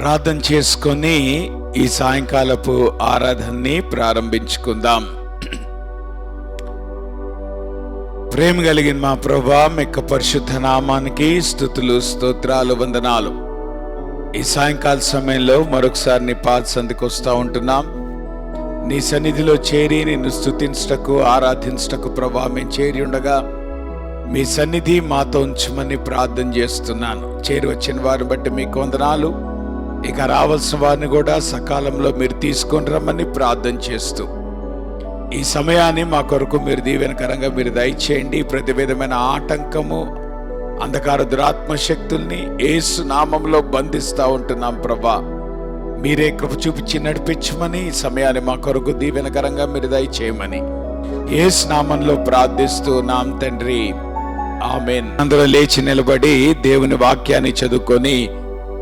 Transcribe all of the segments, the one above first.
ప్రార్థన చేసుకొని ఈ సాయంకాలపు ఆరాధనని ప్రారంభించుకుందాం. ప్రేమ కలిగిన మా ప్రభువా, మీ పరిశుద్ధ నామానికి స్తుతులు, స్తోత్రాలు, వందనాలు. ఈ సాయంకాల సమయంలో మరొకసారి నీ పాద సంధికి వస్తూ ఉంటున్నాం. నీ సన్నిధిలో చేరి నిన్ను స్తుతించటకు, ఆరాధించటకు ప్రభువా మేము చేరి ఉండగా మీ సన్నిధి మాతో ఉంచమని ప్రార్థన చేస్తున్నాను. చేరి వచ్చిన వారిని బట్టి మీకు వందనాలు. ఇక రావాల్సిన వారిని కూడా సకాలంలో మీరు తీసుకొని రమ్మని ప్రార్థన చేస్తూ ఈ సమయాన్ని మా కొరకు మీరు దీవెనకరంగా మీరు దయచేయండి. ప్రతి విధమైన ఆటంకము, అంధకార దురాత్మ శక్తుల్ని యేసు నామంలో బంధిస్తూ ఉంటున్నాం ప్రభా. మీరే కృప చూపించి నడిపించమని, ఈ సమయాన్ని మా కొరకు దీవెనకరంగా మీరు దయచేయమని యేసు నామంలో ప్రార్థిస్తూ నాం తండ్రి, ఆమేన్. అందరూ లేచి నిలబడి దేవుని వాక్యాన్ని చదువుకొని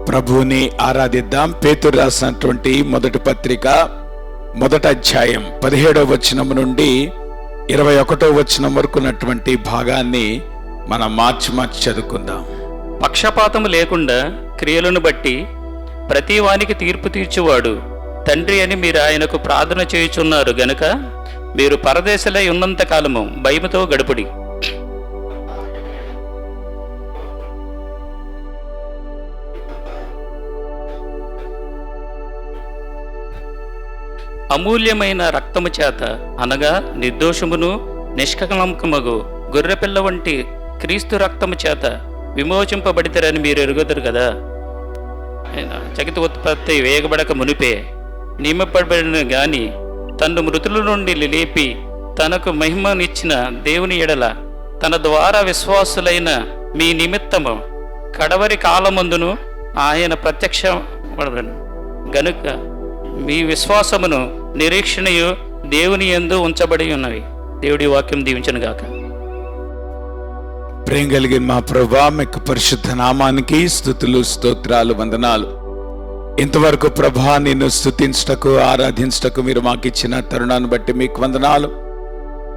ప్రభువుని ఆరాధిద్దాం. పేతురు రాసినటువంటి మొదటి పత్రిక 1వ అధ్యాయం 17వ వచనం నుండి 21వ వచనం వరకు ఉన్నటువంటి భాగాన్ని మనం మార్చి చదువుకుందాం. పక్షపాతము లేకుండా క్రియలను బట్టి ప్రతి వానికి తీర్పు తీర్చువాడు తండ్రి అని మీరు ఆయనకు ప్రార్థన చేయుచున్నారు గనుక మీరు పరదేశులై ఉన్నంత కాలము భయముతో గడుపుడి. అమూల్యమైన రక్తము చేత అనగా నిర్దోషమును నిష్కలంకమగు గొర్రెపిల్ల వంటి క్రీస్తు రక్తము చేత విమోచింపబడితరని మీరు ఎరుగుదరు కదా. జగత్ ఉత్పత్తి వేగబడక మునిపే నియమపడబడిన గాని తన్ను మృతుల నుండి లేపి తనకు మహిమనిచ్చిన దేవుని ఎడల తన ద్వారా విశ్వాసులైన మీ నిమిత్తము కడవరి కాలమందును ఆయన ప్రత్యక్షపడను గనుక మీ విశ్వాసమును నిరీక్షణయు దేవుని యందు ఉంచబడి ఉన్నవి. దేవుడి వాక్యం దీవించను గాక. ప్రేమ కలిగిన మా ప్రభువా, మీకు పరిశుద్ధ నామానికి స్తుతులు, స్తోత్రాలు, వందనాలు. ఇంతవరకు ప్రభా నిన్ను స్తుతించటకు, ఆరాధించటకు మీరు మాకు ఇచ్చిన తరుణాన్ని బట్టి మీకు వందనాలు.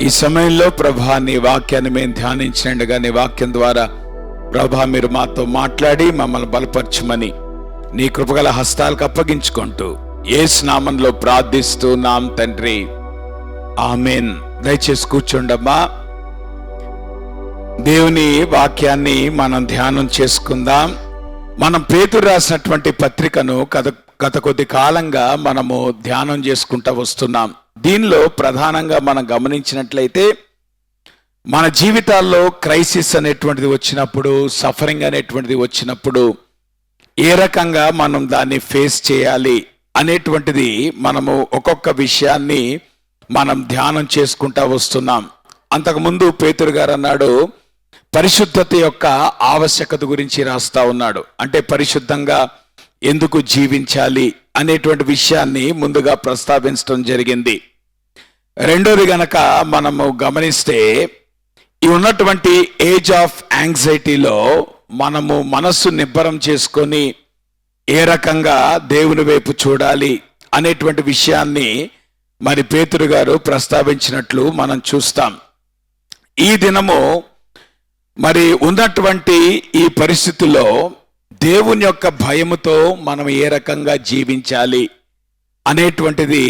ఈ సమయంలో ప్రభా నీ వాక్యాన్ని మేము ధ్యానించినట్టుగా నీ వాక్యం ద్వారా ప్రభా మీరు మాతో మాట్లాడి మమ్మల్ని బలపరచమని నీ కృపగల హస్తాలకు అప్పగించుకుంటూ యేసు నామంలో ప్రార్థిస్తూ నాం తండ్రి, ఆమేన్. దయచేసి కూర్చోండమ్మా. దేవుని వాక్యాన్ని మనం ధ్యానం చేసుకుందాం. మనం పేతురు రాసినటువంటి పత్రికను గత కొద్ది కాలంగా మనము ధ్యానం చేసుకుంటూ వస్తున్నాం. దీనిలో ప్రధానంగా మనం గమనించినట్లయితే మన జీవితాల్లో క్రైసిస్ అనేటువంటిది వచ్చినప్పుడు, సఫరింగ్ అనేటువంటిది వచ్చినప్పుడు ఏ రకంగా మనం దాన్ని ఫేస్ చేయాలి అనేటువంటిది మనము ఒక్కొక్క విషయాన్ని మనం ధ్యానం చేసుకుంటా వస్తున్నాం. అంతకుముందు పేతురు గారు అన్నాడు, పరిశుద్ధత యొక్క ఆవశ్యకత గురించి రాస్తా ఉన్నాడు. అంటే పరిశుద్ధంగా ఎందుకు జీవించాలి అనేటువంటి విషయాన్ని ముందుగా ప్రస్తావించడం జరిగింది. రెండోది గనక మనము గమనిస్తే ఈ ఉన్నటువంటి ఏజ్ ఆఫ్ యాంగ్జైటీలో మనము మనస్సు నిబ్బరం చేసుకొని ఏ రకంగా దేవుని వైపు చూడాలి అనేటువంటి విషయాన్ని మరి పేతురు గారు ప్రస్తావించినట్లు మనం చూస్తాం. ఈ దినము మరి ఉన్నటువంటి ఈ పరిస్థితుల్లో దేవుని యొక్క భయముతో మనం ఏ రకంగా జీవించాలి అనేటువంటిది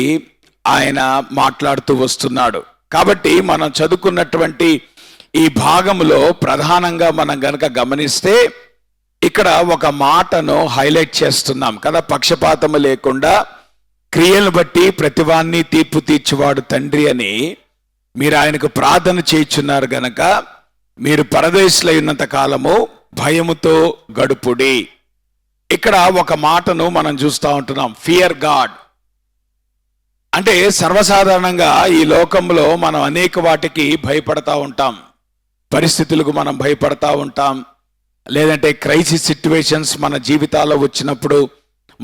ఆయన మాట్లాడుతూ వస్తున్నాడు. కాబట్టి మనం చదువుకున్నటువంటి ఈ భాగంలో ప్రధానంగా మనం గనక గమనిస్తే ఇక్కడ ఒక మాటను హైలైట్ చేస్తున్నాం కదా. పక్షపాతము లేకుండా క్రియలను బట్టి ప్రతివాన్ని తీర్పు తీర్చువాడు తండ్రి అని మీరు ఆయనకు ప్రార్థన చేయుచున్నారు గనక మీరు పరదేశులై ఉన్నంత కాలము భయముతో గడుపుడి. ఇక్కడ ఒక మాటను మనం చూస్తూ ఉంటున్నాం, ఫియర్ గాడ్. అంటే సర్వసాధారణంగా ఈ లోకంలో మనం అనేక వాటికి భయపడతా ఉంటాం. పరిస్థితులకు మనం భయపడతా ఉంటాం, లేదంటే క్రైసిస్ సిట్యువేషన్స్ మన జీవితాల్లో వచ్చినప్పుడు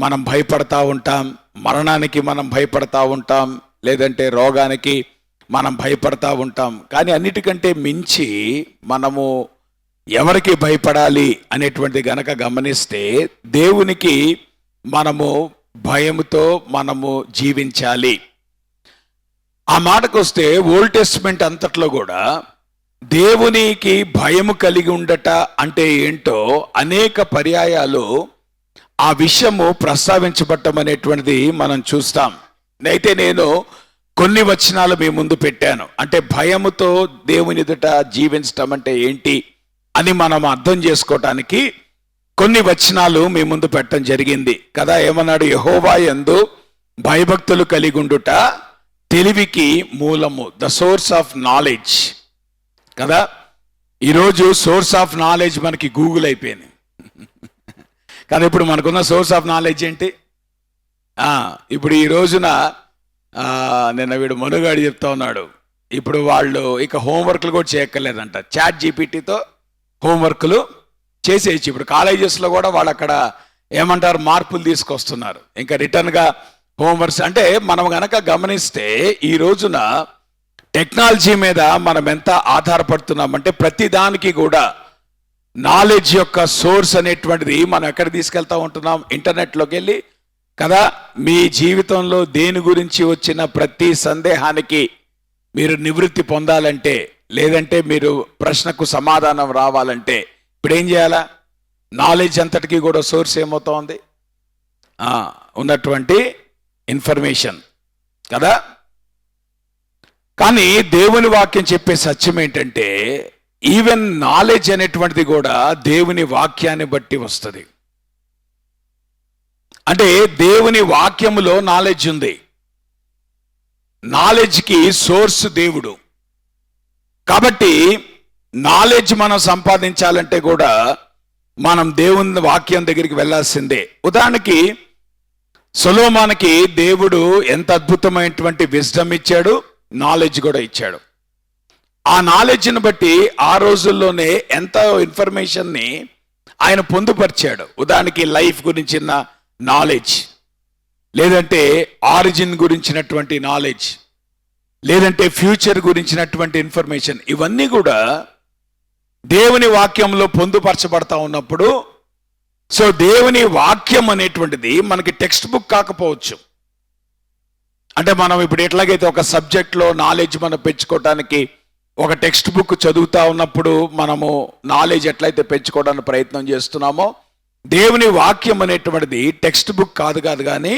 మనం భయపడతా ఉంటాం, మరణానికి మనం భయపడతా ఉంటాం, లేదంటే రోగానికి మనం భయపడతా ఉంటాం. కానీ అన్నిటికంటే మించి మనము ఎవరికి భయపడాలి అనేటువంటిది గనక గమనిస్తే దేవునికి మనము భయముతో మనము జీవించాలి. ఆ మాటకు వస్తే ఓల్డ్ టెస్ట్మెంట్ అంతట్లో కూడా దేవునికి భయము కలిగి ఉండట అంటే ఏంటో అనేక పర్యాయాలు ఆ విషయము ప్రస్తావించబడటం అనేటువంటిది మనం చూస్తాం. అయితే నేను కొన్ని వచనాలు మీ ముందు పెట్టాను. అంటే భయముతో దేవుని ఎదుట జీవించటం అంటే ఏంటి అని మనం అర్థం చేసుకోవటానికి కొన్ని వచనాలు మీ ముందు పెట్టడం జరిగింది కదా. ఏమన్నాడు? యెహోవా యందు భయభక్తులు కలిగుండుట తెలివికి మూలము, ద సోర్స్ ఆఫ్ నాలెడ్జ్ కదా. ఈరోజు సోర్స్ ఆఫ్ నాలెడ్జ్ మనకి గూగుల్ అయిపోయింది కదా. ఇప్పుడు మనకున్న సోర్స్ ఆఫ్ నాలెడ్జ్ ఏంటి? ఇప్పుడు ఈ రోజున నిన్న వీడు మనుగాడు చెప్తా ఉన్నాడు, ఇప్పుడు వాళ్ళు ఇక హోంవర్క్లు కూడా చేయక్కర్లేదంట, చాట్ జీపీటీతో హోంవర్క్లు చేసేయచ్చు. ఇప్పుడు కాలేజెస్లో కూడా వాళ్ళు అక్కడ ఏమంటారు, మార్పులు తీసుకొస్తున్నారు. ఇంకా రిటర్న్గా హోంవర్క్స్. అంటే మనం గనక గమనిస్తే ఈ రోజున టెక్నాలజీ మీద మనం ఎంత ఆధారపడుతున్నామంటే ప్రతి దానికి కూడా నాలెడ్జ్ యొక్క సోర్స్ అనేటువంటిది మనం ఎక్కడ తీసుకెళ్తా ఉంటున్నాం? ఇంటర్నెట్లోకి వెళ్ళి కదా. మీ జీవితంలో దేని గురించి వచ్చిన ప్రతి సందేహానికి మీరు నివృత్తి పొందాలంటే, లేదంటే మీరు ప్రశ్నకు సమాధానం రావాలంటే ఇప్పుడు ఏం చేయాలా? నాలెడ్జ్ అంతటికీ కూడా సోర్స్ ఏమవుతోంది? ఉన్నటువంటి ఇన్ఫర్మేషన్ కదా. కానీ దేవుని వాక్యం చెప్పే సత్యం ఏంటంటే ఈవెన్ నాలెడ్జ్ అనేటువంటిది కూడా దేవుని వాక్యాన్ని బట్టి వస్తుంది. అంటే దేవుని వాక్యములో నాలెడ్జ్ ఉంది. నాలెడ్జ్కి సోర్స్ దేవుడు. కాబట్టి నాలెడ్జ్ మనం సంపాదించాలంటే కూడా మనం దేవుని వాక్యం దగ్గరికి వెళ్ళాల్సిందే. ఉదాహరణకి సొలొమోనుకి దేవుడు ఎంత అద్భుతమైనటువంటి విజ్డమ్ ఇచ్చాడు, నాలెడ్జ్ కూడా ఇచ్చాడు. ఆ నాలెడ్జ్ని బట్టి ఆ రోజుల్లోనే ఎంతో ఇన్ఫర్మేషన్ని ఆయన పొందుపరిచాడు. ఉదాహరణకి లైఫ్ గురించిన నాలెడ్జ్, లేదంటే ఆరిజిన్ గురించినటువంటి నాలెడ్జ్, లేదంటే ఫ్యూచర్ గురించినటువంటి ఇన్ఫర్మేషన్, ఇవన్నీ కూడా దేవుని వాక్యంలో పొందుపరచబడతా ఉన్నప్పుడు, సో దేవుని వాక్యం అనేటువంటిది మనకి టెక్స్ట్ బుక్ కాకపోవచ్చు. అంటే మనం ఇప్పుడు ఎట్లాగైతే ఒక సబ్జెక్ట్లో నాలెడ్జ్ మనం పెంచుకోవడానికి ఒక టెక్స్ట్ బుక్ చదువుతా ఉన్నప్పుడు మనము నాలెడ్జ్ ఎట్లయితే పెంచుకోవడానికి ప్రయత్నం చేస్తున్నామో, దేవుని వాక్యం అనేటువంటిది టెక్స్ట్ బుక్ కాదు కానీ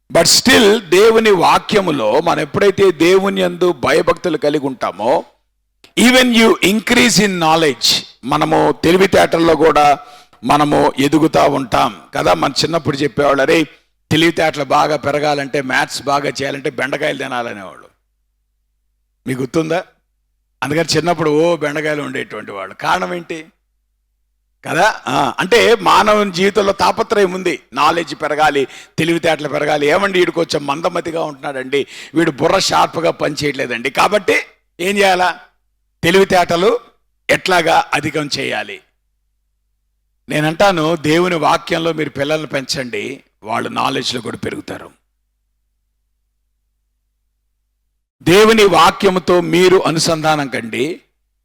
బట్ స్టిల్ దేవుని వాక్యములో మనం ఎప్పుడైతే దేవుని యందు భయభక్తులు కలిగి ఉంటామో, even you increase in knowledge, మనము తెలివితేటల్లో కూడా మనము ఎదుగుతూ ఉంటాం కదా. మన చిన్నప్పుడు చెప్పేవాళ్ళు, అరే తెలివితేటలు బాగా పెరగాలంటే, మ్యాథ్స్ బాగా చేయాలంటే బెండకాయలు తినాలనేవాళ్ళు. మీకు గుర్తుందా? అందుకని చిన్నప్పుడు బెండకాయలు ఉండేటువంటి వాళ్ళు. కారణం ఏంటి కదా? అంటే మానవుని జీవితంలో తాపత్రయం ఉంది, నాలెడ్జ్ పెరగాలి, తెలివితేటలు పెరగాలి. ఏమండి వీడికి కొంచెం మందమతిగా ఉంటున్నాడండి, వీడు బుర్ర షార్ప్గా పనిచేయట్లేదండి, కాబట్టి ఏం చేయాలా? తెలివితేటలు ఎట్లాగా అధికం చేయాలి. నేనంటాను, దేవుని వాక్యంలో మీరు పిల్లల్ని పెంచండి, వాళ్ళు నాలెడ్జ్లో కూడా పెరుగుతారు. దేవుని వాక్యముతో మీరు అనుసంధానం కండి,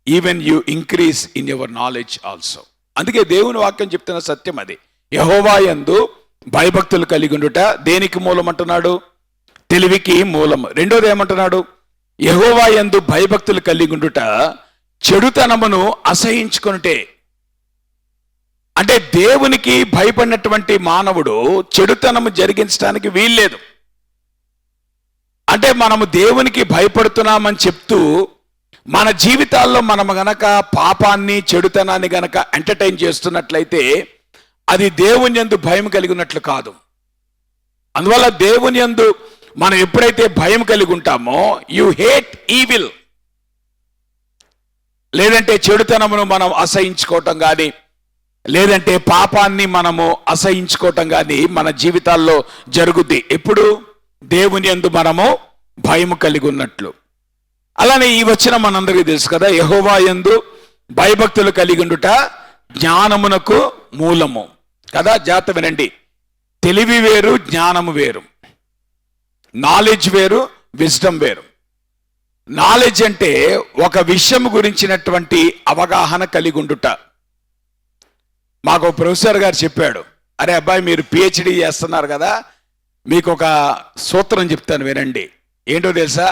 even you increase in your knowledge also. అందుకే దేవుని వాక్యం చెప్తున్న సత్యం అది. యెహోవా యందు భయభక్తులు కలిగి ఉండుట దేనికి మూలం అంటున్నాడు? తెలివికి మూలము. రెండోది ఏమంటున్నాడు? యెహోవా యందు భయభక్తులు కలిగి ఉండుట చెడుతనమును అసహించుకొనుటే. అంటే దేవునికి భయపడినటువంటి మానవుడు చెడుతనము జరిగించడానికి వీల్లేదు. అంటే మనము దేవునికి భయపడుతున్నామని చెప్తూ మన జీవితాల్లో మనం గనక పాపాన్ని, చెడుతనాన్ని గనక ఎంటర్టైన్ చేస్తున్నట్లయితే అది దేవుని యందు భయం కలిగి ఉన్నట్లు కాదు. అందువల్ల దేవుని యందు మనం ఎప్పుడైతే భయం కలిగి ఉంటామో, యు హేట్ ఈవిల్, లేదంటే చెడుతనమును మనం అసహించుకోవటం కానీ, లేదంటే పాపాన్ని మనము అసహించుకోవటం కానీ మన జీవితాల్లో జరుగుద్ది. ఎప్పుడు? దేవుని యందు మనము భయము కలిగి ఉన్నట్లు. అలానే ఈ వచనం మనందరికీ తెలుసు కదా, యెహోవా యందు భయభక్తులు కలిగి ఉండుట జ్ఞానమునకు మూలము కదా. జాగ్రత్త వినండి, తెలివి వేరు, జ్ఞానము వేరు. నాలెడ్జ్ వేరు, విజ్డమ్ వేరు. నాలెడ్జ్ అంటే ఒక విషయం గురించినటువంటి అవగాహన కలిగి ఉండుట. మాకు ప్రొఫెసర్ గారు చెప్పాడు, అరే అబ్బాయి మీరు పిహెచ్డి చేస్తున్నారు కదా, మీకు ఒక సూత్రం చెప్తాను వినండి. ఏంటో తెలుసా?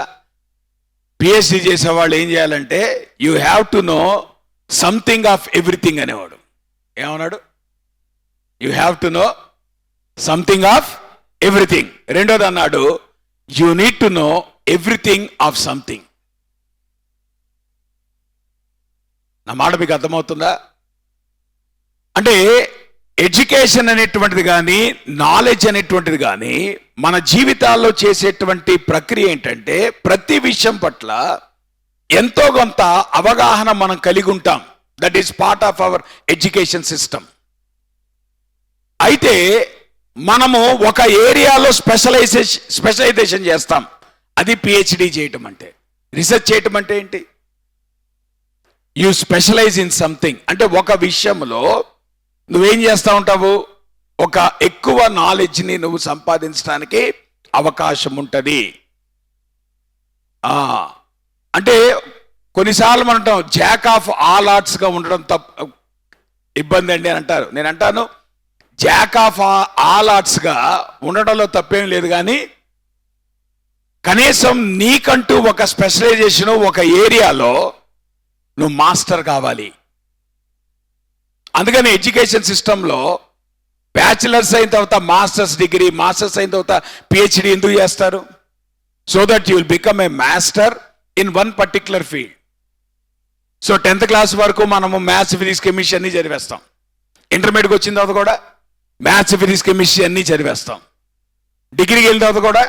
పిహెచ్డి చేసేవాళ్ళు ఏం చేయాలంటే you have to know something of everything అనేవాడు. ఏమన్నాడు? You have to know something of everything. రెండోది అన్నాడు, you need to know everything of something. నా మాట మీకు అర్థమవుతుందా? అంటే ఎడ్యుకేషన్ అనేటువంటిది కానీ, నాలెడ్జ్ అనేటువంటిది కానీ మన జీవితాల్లో చేసేటువంటి ప్రక్రియ ఏంటంటే, ప్రతి విషయం పట్ల ఎంతో కొంత అవగాహన మనం కలిగి ఉంటాం. That is part of our education system. అయితే మనము ఒక ఏరియాలో స్పెషలైజేషన్ చేస్తాం. అది పిహెచ్డి చేయటం అంటే. రీసెర్చ్ చేయటం అంటే ఏంటి? You specialise in something. అంటే ఒక విషయంలో నువ్వేం చేస్తూ ఉంటావు, ఒక ఎక్కువ నాలెడ్జ్ని నువ్వు సంపాదించడానికి అవకాశం ఉంటుంది. అంటే కొన్నిసార్లు మనం అంటాం జాక్ ఆఫ్ ఆల్ ఆర్ట్స్గా ఉండడం ఇబ్బంది అండి అని అంటారు. నేను అంటాను జాక్ ఆఫ్ ఆల్ ఆర్ట్స్గా ఉండడంలో తప్పేం లేదు, కానీ కనీసం నీకంటూ ఒక స్పెషలైజేషన్, ఒక ఏరియాలో నువ్వు మాస్టర్ కావాలి. అందుకని ఎడ్యుకేషన్ సిస్టంలో బ్యాచిలర్స్ అయిన తర్వాత మాస్టర్స్ డిగ్రీ, మాస్టర్స్ అయిన తర్వాత పిహెచ్డి ఎందుకు చేస్తారు? So that you will become a master in one particular field. So 10th class వరకు మనము మ్యాథ్స్, ఫిజిక్స్, కెమిస్ట్రీ అన్నీ చదివేస్తాం. ఇంటర్మీడియట్కి వచ్చిన తర్వాత కూడా మ్యాథ్స్, ఫిజిక్స్, కెమిస్ట్రీ అన్నీ చదివేస్తాం. డిగ్రీకి వెళ్ళిన తర్వాత కూడా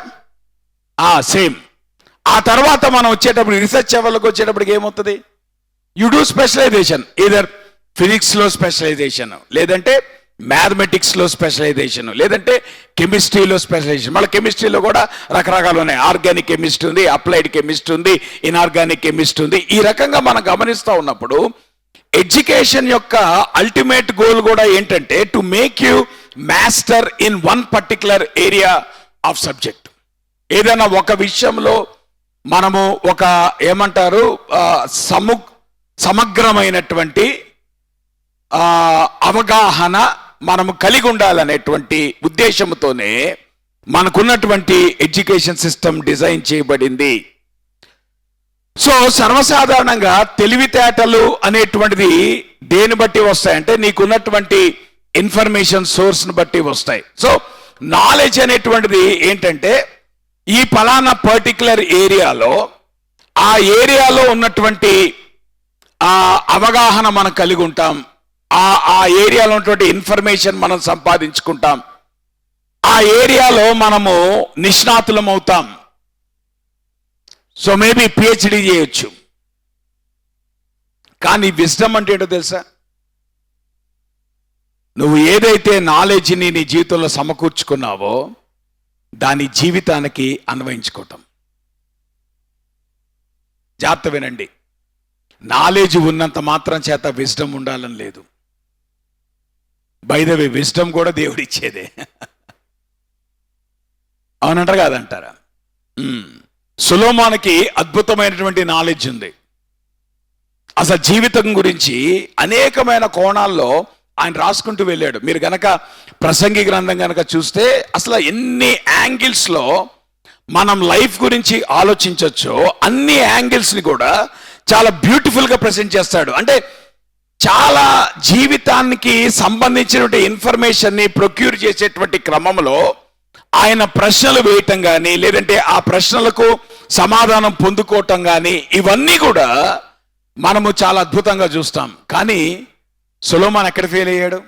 సేమ్. ఆ తర్వాత మనం వచ్చేటప్పుడు రీసెర్చ్ లెవెల్కి వచ్చేటప్పటికి ఏమవుతుంది? You do specialisation. ఈదర్ ఫిజిక్స్లో స్పెషలైజేషన్, లేదంటే మ్యాథమెటిక్స్లో స్పెషలైజేషన్, లేదంటే కెమిస్ట్రీలో స్పెషలైజేషన్. మళ్ళీ కెమిస్ట్రీలో కూడా రకరకాలు ఉన్నాయి. ఆర్గానిక్ కెమిస్ట్రీ ఉంది, అప్లైడ్ కెమిస్ట్రీ ఉంది, ఇన్ఆర్గానిక్ కెమిస్ట్రీ ఉంది. ఈ రకంగా మనం గమనిస్తూ ఉన్నప్పుడు ఎడ్యుకేషన్ యొక్క అల్టిమేట్ గోల్ కూడా ఏంటంటే to make you master in one particular area of subject. ఏదైనా ఒక విషయంలో మనము ఒక ఏమంటారు సమగ్రమైనటువంటి అవగాహన మనము కలిగి ఉండాలనేటువంటి ఉద్దేశంతోనే మనకున్నటువంటి ఎడ్యుకేషన్ సిస్టమ్ డిజైన్ చేయబడింది. సో సర్వసాధారణంగా తెలివితేటలు అనేటువంటిది దేని బట్టి వస్తాయంటే నీకున్నటువంటి ఇన్ఫర్మేషన్ సోర్స్ని బట్టి వస్తాయి. సో నాలెడ్జ్ అనేటువంటిది ఏంటంటే ఈ ఫలానా పర్టిక్యులర్ ఏరియాలో ఆ ఏరియాలో ఉన్నటువంటి అవగాహన మనం కలిగి ఉంటాం. ఆ ఏరియాలో ఉన్నటువంటి ఇన్ఫర్మేషన్ మనం సంపాదించుకుంటాం. ఆ ఏరియాలో మనము నిష్ణాతులం అవుతాం. సో మేబీ పిహెచ్డి చేయొచ్చు. కానీ విజ్డమ్ అంటే ఏంటో తెలుసా? నువ్వు ఏదైతే నాలెడ్జ్ని నీ జీవితంలో సమకూర్చుకున్నావో దాని జీవితానికి అన్వయించుకోవటం. జాగ్రత్త వినండి. నాలెడ్జ్ ఉన్నంత మాత్రం చేత విజ్డమ్ ఉండాలని లేదు. బై ద వే విజ్డమ్ కూడా దేవుడిచ్చేదే. అవునంటారా కాదంటారా? సొలొమోనుకి అద్భుతమైనటువంటి నాలెడ్జ్ ఉంది. అసలు జీవితం గురించి అనేకమైన కోణాల్లో ఆయన రాసుకుంటూ వెళ్ళాడు. మీరు గనక ప్రసంగి గ్రంథం గనక చూస్తే అసలు ఎన్ని యాంగిల్స్లో మనం లైఫ్ గురించి ఆలోచించవచ్చో అన్ని యాంగిల్స్ని కూడా చాలా బ్యూటిఫుల్గా ప్రజెంట్ చేస్తాడు. అంటే చాలా జీవితానికి సంబంధించినటువంటి ఇన్ఫర్మేషన్ని ప్రొక్యూర్ చేసేటువంటి క్రమంలో ఆయన ప్రశ్నలు వేయటం కానీ, లేదంటే ఆ ప్రశ్నలకు సమాధానం పొందుకోవటం కానీ, ఇవన్నీ కూడా మనము చాలా అద్భుతంగా చూస్తాం. కానీ సొలొమోను ఎక్కడ ఫెయిల్ అయ్యాడు?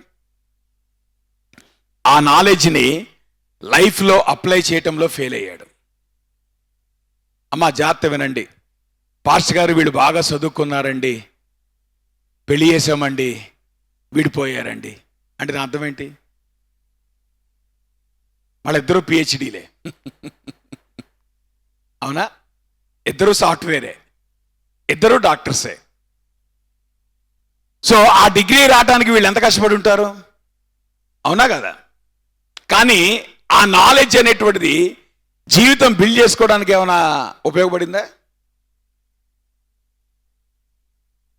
ఆ నాలెడ్జ్ని లైఫ్లో అప్లై చేయటంలో ఫెయిల్ అయ్యాడు. అమ్మా జాగ్రత్త వినండి. పాస్టర్ గారు వీళ్ళు బాగా చదువుకున్నారండి, పెళ్లి చేసామండి, విడిపోయారండి అంటే నా అర్థం ఏంటి? వాళ్ళిద్దరూ పిహెచ్డీలే. అవునా? ఇద్దరు సాఫ్ట్వేరే, ఇద్దరు డాక్టర్సే. సో ఆ డిగ్రీ రావడానికి వీళ్ళు ఎంత కష్టపడి ఉంటారు? అవునా కదా? కానీ ఆ నాలెడ్జ్ అనేటువంటిది జీవితం బిల్డ్ చేసుకోవడానికి ఏమైనా ఉపయోగపడిందా?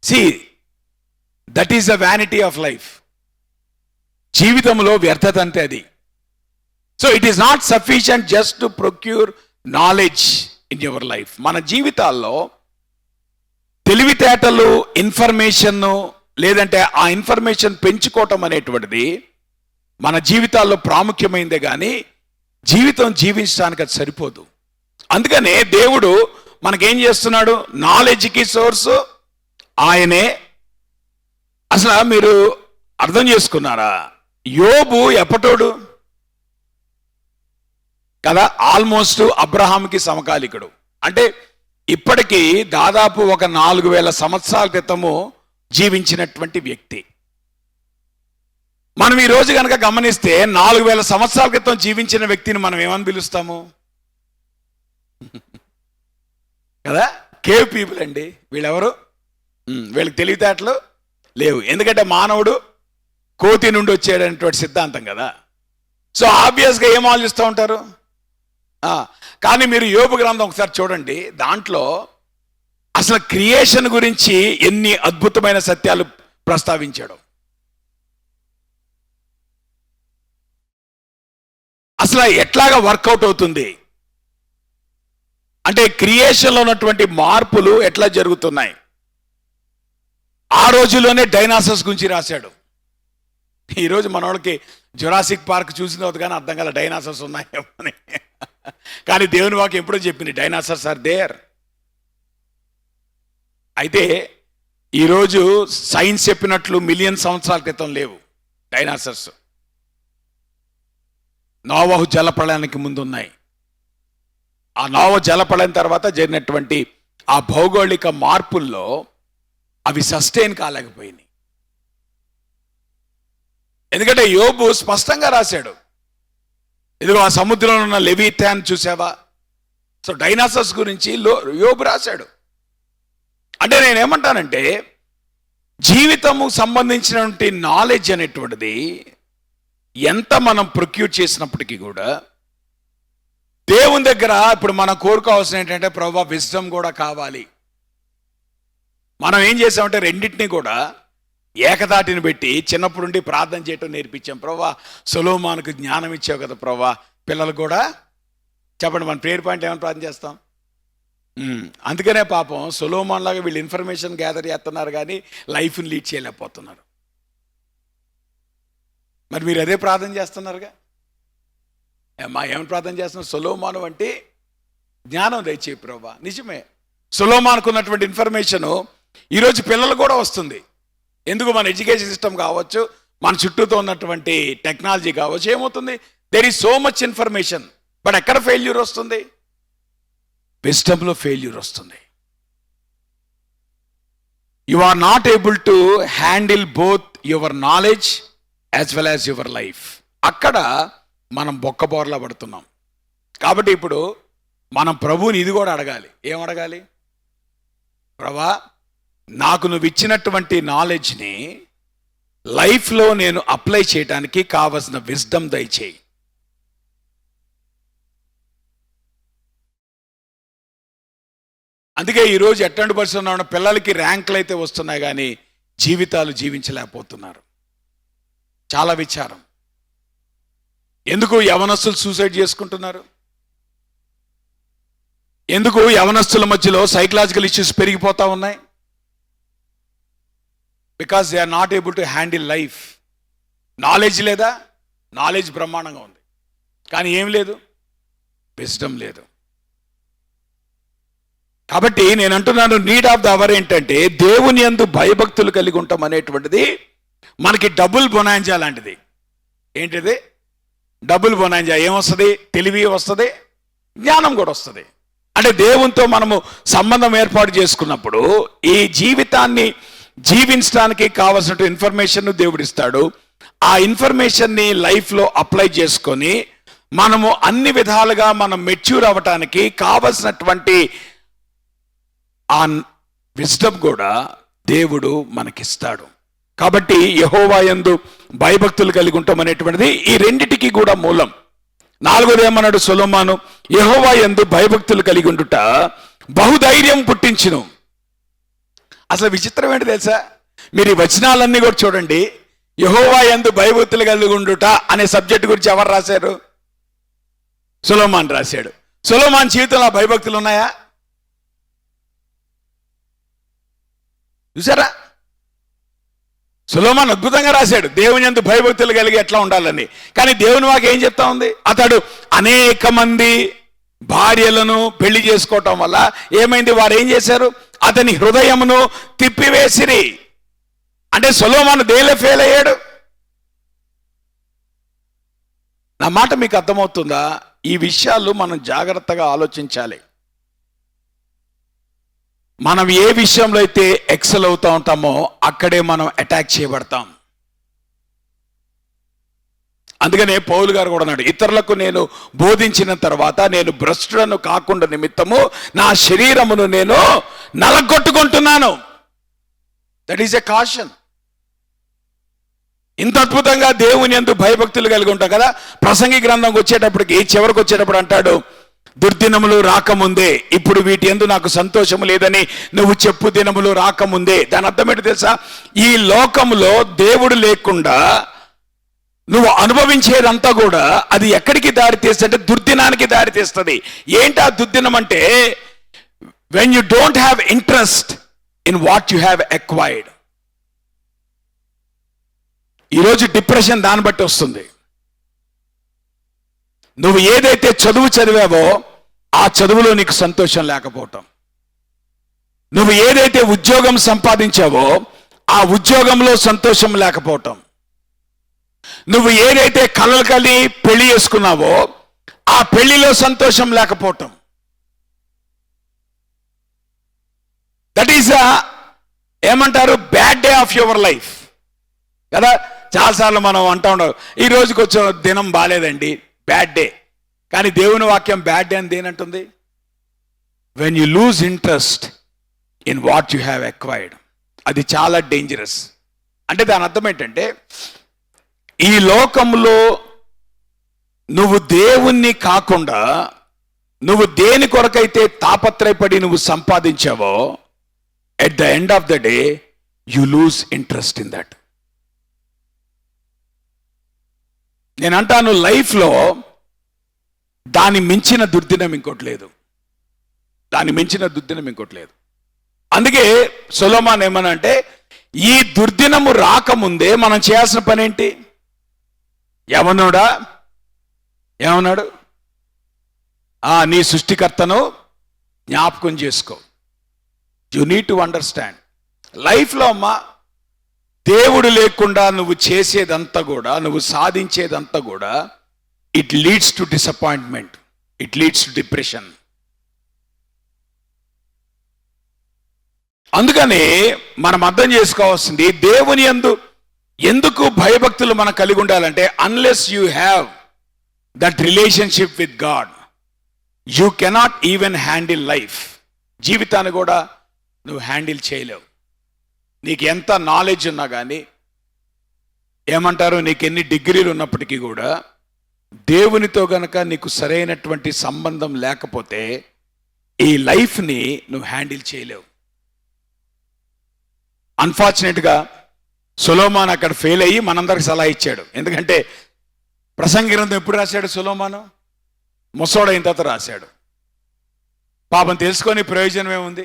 See that is the vanity of life. జీవితంలో వ్యర్థత అంటే అది. So it is not sufficient just to procure knowledge in your life. మన జీవితాల్లో తెలివితేటలు, ఇన్ఫర్మేషన్, లేదంటే ఆ ఇన్ఫర్మేషన్ పెంచుకోవటం అనేటువంటిది మన జీవితాల్లో ప్రాముఖ్యమైందే కానీ జీవితం జీవించడానికి అది సరిపోదు. అందుకనే దేవుడు మనకేం చేస్తున్నాడు? నాలెడ్జ్కి సోర్సు ఆయనే. అసలు మీరు అర్థం చేసుకున్నారా? యోబు ఎప్పటోడు కదా, ఆల్మోస్ట్ అబ్రహాంకి సమకాలికుడు. అంటే ఇప్పటికీ దాదాపు ఒక 4000 సంవత్సరాల క్రితము జీవించినటువంటి వ్యక్తి. మనం ఈ రోజు కనుక గమనిస్తే 4000 సంవత్సరాల క్రితం జీవించిన వ్యక్తిని మనం ఏమని పిలుస్తాము కదా? కేవ్ పీపుల్ అండి వీళ్ళెవరు. వీళ్ళకి తెలివితేటలు లేవు, ఎందుకంటే మానవుడు కోతి నుండి వచ్చేటటువంటి సిద్ధాంతం కదా. సో ఆబ్వియస్గా ఏం ఆలోచిస్తూ ఉంటారు. కానీ మీరు యోబు గ్రంథం ఒకసారి చూడండి, దాంట్లో అసలు క్రియేషన్ గురించి ఎన్ని అద్భుతమైన సత్యాలు ప్రస్తావించాడు. అసలు ఎట్లాగా వర్కౌట్ అవుతుంది అంటే క్రియేషన్లో ఉన్నటువంటి మార్పులు ఎట్లా జరుగుతున్నాయి. ఆ రోజుల్లోనే డైనాసర్స్ గురించి రాశాడు. ఈరోజు మనోళ్ళకి జురాసిక్ పార్క్ చూసిన తర్వాత కానీ అర్థం కాల డైనాసర్స్ ఉన్నాయేమో అని. కానీ దేవుని వాక్యం ఎప్పుడో చెప్పింది డైనాసర్స్ ఆర్ దేర్. అయితే ఈరోజు సైన్స్ చెప్పినట్లు మిలియన్ సంవత్సరాల క్రితం లేవు డైనాసర్స్. నోవహు జలప్రళయానికి ముందు ఉన్నాయి. ఆ నోవహు జలప్రళయం తర్వాత జరిగినటువంటి ఆ భౌగోళిక మార్పుల్లో అవి సస్టైన్ కాలేకపోయినాయి. ఎందుకంటే యోబు స్పష్టంగా రాశాడు, ఇదిగో ఆ సముద్రంలో ఉన్న లెవిథాన్ చూసావా. సో డైనాసర్స్ గురించి యోబు రాశాడు. అంటే నేనేమంటానంటే జీవితము సంబంధించినటువంటి నాలెడ్జ్ అనేటువంటిది ఎంత మనం ప్రొక్యూర్ చేసినప్పటికీ కూడా దేవుని దగ్గర ఇప్పుడు మనం కోరుకోవాల్సిన ఏంటంటే ప్రభువా విజ్డమ్ కూడా కావాలి. మనం ఏం చేసామంటే రెండింటినీ కూడా ఏకదాటిని పెట్టి చిన్నప్పటి నుండి ప్రార్థన చేయటం నేర్పించాం. ప్రభువా సొలొమోనుకు జ్ఞానం ఇచ్చావు కదా ప్రభువా, పిల్లలు కూడా చెప్పండి మన ప్రేయర్ పాయింట్ ఏమైనా ప్రార్థన చేస్తాం. అందుకనే పాపం సొలొమోన్ లాగా వీళ్ళు ఇన్ఫర్మేషన్ గ్యాదర్ చేస్తున్నారు కానీ లైఫ్ని లీడ్ చేయలేకపోతున్నారు. మరి మీరు అదే ప్రార్థన చేస్తున్నారుగా. ఏమైనా ప్రార్థన చేస్తున్నారు? సొలొమోను అంటే జ్ఞానం దయచేయి ప్రభువా. నిజమే, సొలొమోనుకు ఉన్నటువంటి ఇన్ఫర్మేషను ఈరోజు పిల్లలు కూడా వస్తుంది. ఎందుకు? మన ఎడ్యుకేషన్ సిస్టమ్ కావచ్చు, మన చుట్టూతో ఉన్నటువంటి టెక్నాలజీ కావచ్చు, ఏమవుతుంది? There is so much information, but ఎక్కడ ఫెయిల్యూర్ వస్తుంది? విజ్డమ్లో ఫెయిల్యూర్ వస్తుంది. You are not able to handle both your knowledge as well as your life. అక్కడ మనం బొక్కబోర్లా పడుతున్నాం. కాబట్టి ఇప్పుడు మనం ప్రభువుని ఇది కూడా అడగాలి. ఏం అడగాలి? ప్రభువా నాకు నువ్వు ఇచ్చినటువంటి నాలెడ్జ్ని లైఫ్లో నేను అప్లై చేయడానికి కావలసిన విజ్డమ్ దయచేయి. అందుకే ఈరోజు ఎట్లాంటి పరిస్థితి ఉన్న పిల్లలకి ర్యాంకులు అయితే వస్తున్నాయి కానీ జీవితాలు జీవించలేకపోతున్నారు. చాలా విచారం. ఎందుకు యవనస్తులు సూసైడ్ చేసుకుంటున్నారు? ఎందుకు యవనస్తుల మధ్యలో సైకలాజికల్ ఇష్యూస్ పెరిగిపోతా ఉన్నాయి? Because they are not able to handle life. Knowledge లేదా? నాలెడ్జ్ బ్రహ్మాండంగా ఉంది, కానీ ఏం లేదు, విజ్డమ్ లేదు. కాబట్టి నేను అంటున్నాను, నీడ్ ఆఫ్ ద అవర్ ఏంటంటే దేవుని యందు భయభక్తులు కలిగి ఉంటాం అనేటువంటిది మనకి డబుల్ బొనాంజా లాంటిది. ఏంటిది? Double bonanza. ఏమొస్తుంది? తెలివి వస్తుంది, జ్ఞానం కూడా వస్తుంది. అంటే దేవునితో మనము సంబంధం ఏర్పాటు చేసుకున్నప్పుడు ఈ జీవితాన్ని జీవించడానికి కావలసిన ఇన్ఫర్మేషన్ దేవుడు ఇస్తాడు. ఆ ఇన్ఫర్మేషన్ని లైఫ్లో అప్లై చేసుకొని మనము అన్ని విధాలుగా మనం మెచ్యూర్ అవ్వటానికి కావలసినటువంటి ఆ విజ్డమ్ కూడా దేవుడు మనకిస్తాడు. కాబట్టి యెహోవా యందు భయభక్తులు కలిగి ఉంటాం అనేటువంటిది ఈ రెండిటికి కూడా మూలం. నాలుగోది ఏమన్నాడు సొలొమోను? యెహోవా యందు భయభక్తులు కలిగి ఉండుట బహుధైర్యం పుట్టించును. అసలు విచిత్రం ఏంటి తెలుసా? మీరు ఈ వచనాలన్నీ కూడా చూడండి. యెహోవా యందు భయభక్తులు కలిగి ఉండుట అనే సబ్జెక్ట్ గురించి ఎవరు రాశారు? సొలొమోను రాశాడు. సొలొమోను జీవితంలో భయభక్తులు ఉన్నాయా? చూసారా? సొలొమోను అద్భుతంగా రాశాడు దేవుని యందు భయభక్తులు కలిగి ఎట్లా ఉండాలని. కానీ దేవుని వాక్యం ఏం చెప్తా ఉంది? అతడు అనేక మంది భార్యలను పెళ్లి చేసుకోవటం వల్ల ఏమైంది? వారు ఏం చేశారు? అతని హృదయమును తిప్పివేసిరి. అంటే సొలొమోను దేనిలో ఫెయిల్ అయ్యాడు? నా మాట మీకు అర్థమవుతుందా? ఈ విషయాలు మనం జాగ్రత్తగా ఆలోచించాలి. మనం ఏ విషయంలో అయితే ఎక్సెల్ అవుతా ఉంటామో అక్కడే మనం అటాక్ చేయబడతాం. అందుకనే పౌలు గారు కూడా అన్నాడు, ఇతరులకు నేను బోధించిన తర్వాత నేను భ్రష్టులను కాకుండా నిమిత్తము నా శరీరమును నేను నలగొట్టుకుంటున్నాను. That is a caution. ఇంత అద్భుతంగా దేవుని యందు భయభక్తులు కలిగి ఉంటాం కదా. ప్రసంగి గ్రంథంకి వచ్చేటప్పటికి చివరికి వచ్చేటప్పుడు అంటాడు, దుర్దినములు రాకముందే ఇప్పుడు వీటి యందు నాకు సంతోషము లేదని నువ్వు చెప్పు దినములు రాకముందే. దాని అర్థం ఏంటి తెలుసా? ఈ లోకములో దేవుడు లేకుండా నువ్వు అనుభవించేదంతా కూడా అది ఎక్కడికి దారి తీస్తుంటే దుర్దినానికి దారి తీస్తుంది. ఏంటి ఆ దుర్దినం అంటే? When you don't have interest in what you have acquired. ఈరోజు డిప్రెషన్ దాన్ని బట్టి వస్తుంది. నువ్వు ఏదైతే చదువు చదివావో ఆ చదువులో నీకు సంతోషం లేకపోవటం, నువ్వు ఏదైతే ఉద్యోగం సంపాదించావో ఆ ఉద్యోగంలో సంతోషం లేకపోవటం, నువ్వు ఏదైతే కలలు కలి పెళ్లి చేసుకున్నావో ఆ పెళ్లిలో సంతోషం లేకపోవటం, దట్ ఈస్ ఏమంటారు? Bad day of your life కదా. చాలాసార్లు మనం అంటూ ఉండవు, ఈ రోజుకి వచ్చే దినం బాగాలేదండి, బ్యాడ్ డే. కానీ దేవుని వాక్యం బ్యాడ్ డే అని దేనంటుంది? When you lose interest in what you have acquired. అది చాలా డేంజరస్. అంటే దాని అర్థం ఏంటంటే, ఈ లోకంలో నువ్వు దేవుణ్ణి కాకుండా నువ్వు దేని కొరకైతే తాపత్రయపడి నువ్వు సంపాదించావో at the end of the day you lose interest in that. నేను అంటాను, లైఫ్లో దాని మించిన దుర్దినం ఇంకోటి లేదు. దాని మించిన దుర్దినం ఇంకోటి లేదు. అందుకే సొలొమోను ఏమనంటే, ఈ దుర్దినము రాకముందే మనం చేయాల్సిన పని ఏంటి? ఏమన్నాడు? నీ సృష్టికర్తను జ్ఞాపకం చేసుకో. You need to understand. లైఫ్లో అమ్మా దేవుడు లేకుండా నువ్వు చేసేదంతా కూడా, నువ్వు సాధించేదంతా కూడా, it leads to disappointment, it leads to depression. అందుకని మనం అర్థం చేసుకోవాల్సింది, దేవుని యందు ఎందుకు భయభక్తులు మనం కలిగి ఉండాలంటే, unless you have that relationship with God you cannot even handle life. జీవితాన్ని కూడా నువ్వు హ్యాండిల్ చేయలేవు. నీకు ఎంత నాలెడ్జ్ ఉన్నా కానీ, ఏమంటారు, నీకు ఎన్ని డిగ్రీలు ఉన్నప్పటికీ కూడా దేవునితో గనక నీకు సరైనటువంటి సంబంధం లేకపోతే ఈ లైఫ్ని నువ్వు హ్యాండిల్ చేయలేవు. అన్ఫార్చునేట్గా సొలొమోను అక్కడ ఫెయిల్ అయ్యి మనందరికి సలహా ఇచ్చాడు. ఎందుకంటే ప్రసంగి గ్రంథం ఎప్పుడు రాశాడు? సొలొమోను ముసోడైన తర్వాత రాశాడు. పాపం తెలుసుకొని ప్రయోజనం ఏముంది?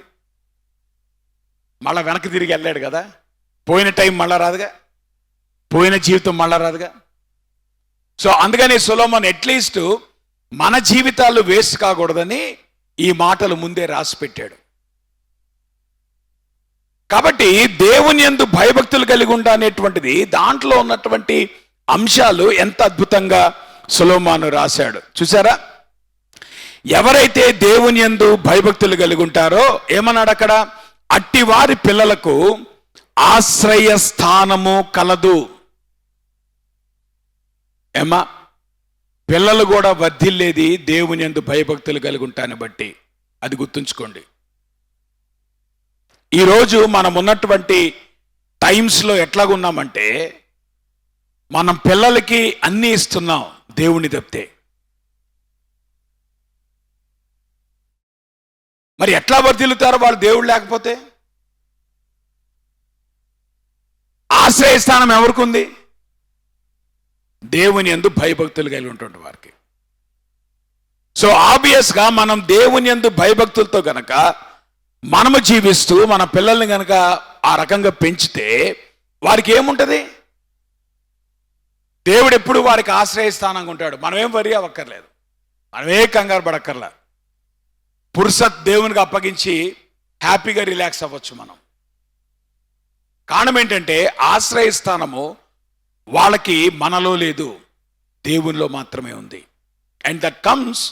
మళ్ళా వెనక్కి తిరిగి వెళ్ళాడు కదా. పోయిన టైం మళ్ళా రాదుగా, పోయిన జీవితం మళ్ళా రాదుగా. సో అందుకని సొలొమోను అట్లీస్ట్ మన జీవితాలు వేస్ట్ కాకూడదని ఈ మాటలు ముందే రాసి పెట్టాడు. కాబట్టి దేవుని యందు భయభక్తులు కలిగి ఉండనేటువంటిది, దాంట్లో ఉన్నటువంటి అంశాలు ఎంత అద్భుతంగా సొలొమోను రాశాడు. చూసారా? ఎవరైతే దేవుని యందు భయభక్తులు కలిగి ఉంటారో ఏమన్నాడు అక్కడ? అట్టివారి పిల్లలకు ఆశ్రయ స్థానము కలదు. ఏమా, పిల్లలు కూడా వర్ధిల్లేది దేవుని యందు భయభక్తులు కలిగి ఉంటాన్ని బట్టి. అది గుర్తుంచుకోండి. ఈరోజు మనం ఉన్నటువంటి టైమ్స్లో ఎట్లాగున్నామంటే, మనం పిల్లలకి అన్నీ ఇస్తున్నాం దేవుని తప్పితే. మరి ఎట్లా వర్ధిల్లుతారో వాళ్ళు దేవుడు లేకపోతే? ఆశ్రయస్థానం ఎవరికి ఉంది? దేవుని యందు భయభక్తులు కలిగి ఉంటుంది వారికి. సో ఆబ్వియస్గా మనం దేవుని యందు భయభక్తులతో గనక మనము జీవిస్తూ మన పిల్లల్ని గనక ఆ రకంగా పెంచితే వారికి ఏముంటుంది? దేవుడు ఎప్పుడు వారికి ఆశ్రయస్థానంగా ఉంటాడు. మనమేం వరి అవ్వక్కర్లేదు, మనమే కంగారు పడక్కర్లా. పురుషత్ దేవునికి అప్పగించి హ్యాపీగా రిలాక్స్ అవ్వచ్చు మనం. కారణం ఏంటంటే ఆశ్రయస్థానము వాళ్ళకి మనలో లేదు, దేవునిలో మాత్రమే ఉంది. And that comes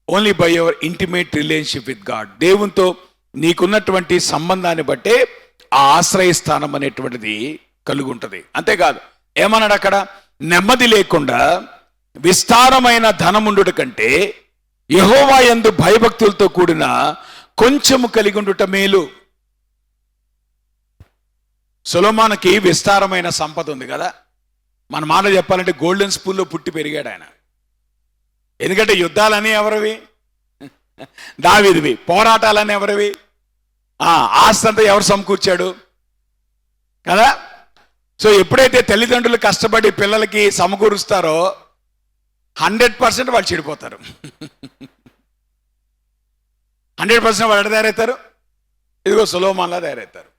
only by your intimate relationship with God. దేవునితో నీకున్నటువంటి సంబంధాన్ని బట్టే ఆ ఆశ్రయస్థానం అనేటువంటిది కలిగి ఉంటుంది. అంతేకాదు, ఏమన్నాడు అక్కడ? నెమ్మది లేకుండా విస్తారమైన ధనముండుట కంటే యెహోవా యందు భయభక్తులతో కూడిన కొంచెము కలిగి ఉండుట మేలు. సొలొమోనుకి విస్తారమైన సంపద ఉంది కదా. మన మాట చెప్పాలంటే గోల్డెన్ స్పూన్లో పుట్టి పెరిగాడు ఆయన. ఎందుకంటే యుద్ధాలని ఎవరివి? దావీదువి. పోరాటాలని ఎవరివి? ఆస్తి అంతా ఎవరు సమకూర్చాడు కదా. సో ఎప్పుడైతే తల్లిదండ్రులు కష్టపడి పిల్లలకి సమకూరుస్తారో 100% వాళ్ళు చెడిపోతారు. 100% వాళ్ళు తయారవుతారు. ఇదిగో సొలొమోనులా తయారవుతారు.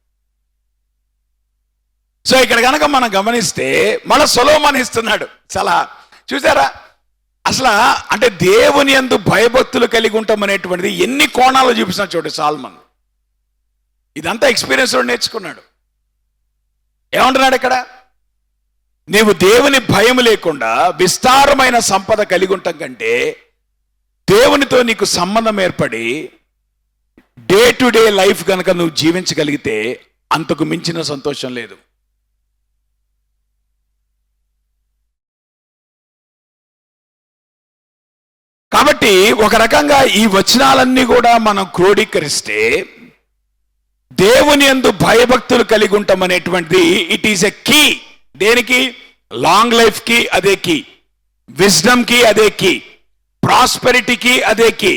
సో ఇక్కడ కనుక మనం గమనిస్తే మన సొలొమోను ఇస్తున్నాడు సలహా. చూసారా? అసలు అంటే దేవుని యందు భయభక్తులు కలిగి ఉంటాం అనేటువంటిది ఎన్ని కోణాలు చూపిస్తున్నా చూడండి సొలొమోను. ఇదంతా ఎక్స్పీరియన్స్ లో నేర్చుకున్నాడు. ఏమంటున్నాడు ఇక్కడ? నీవు దేవుని భయం లేకుండా విస్తారమైన సంపద కలిగి ఉంటాం కంటే దేవునితో నీకు సంబంధం ఏర్పడి డే టు డే లైఫ్ కనుక నువ్వు జీవించగలిగితే అంతకు మించిన సంతోషం లేదు. కాబట్టి ఒక రకంగా ఈ వచనాలన్నీ కూడా మనం క్రోడీకరిస్తే దేవుని యందు భయభక్తులు కలిగి ఉంటాం అనేటువంటిది ఇట్ ఈస్ ఎ కీ. దేనికి? లాంగ్ లైఫ్ కి అదే కీ, విజ్డమ్ కి అదే కీ, ప్రాస్పెరిటీకి అదే కీ,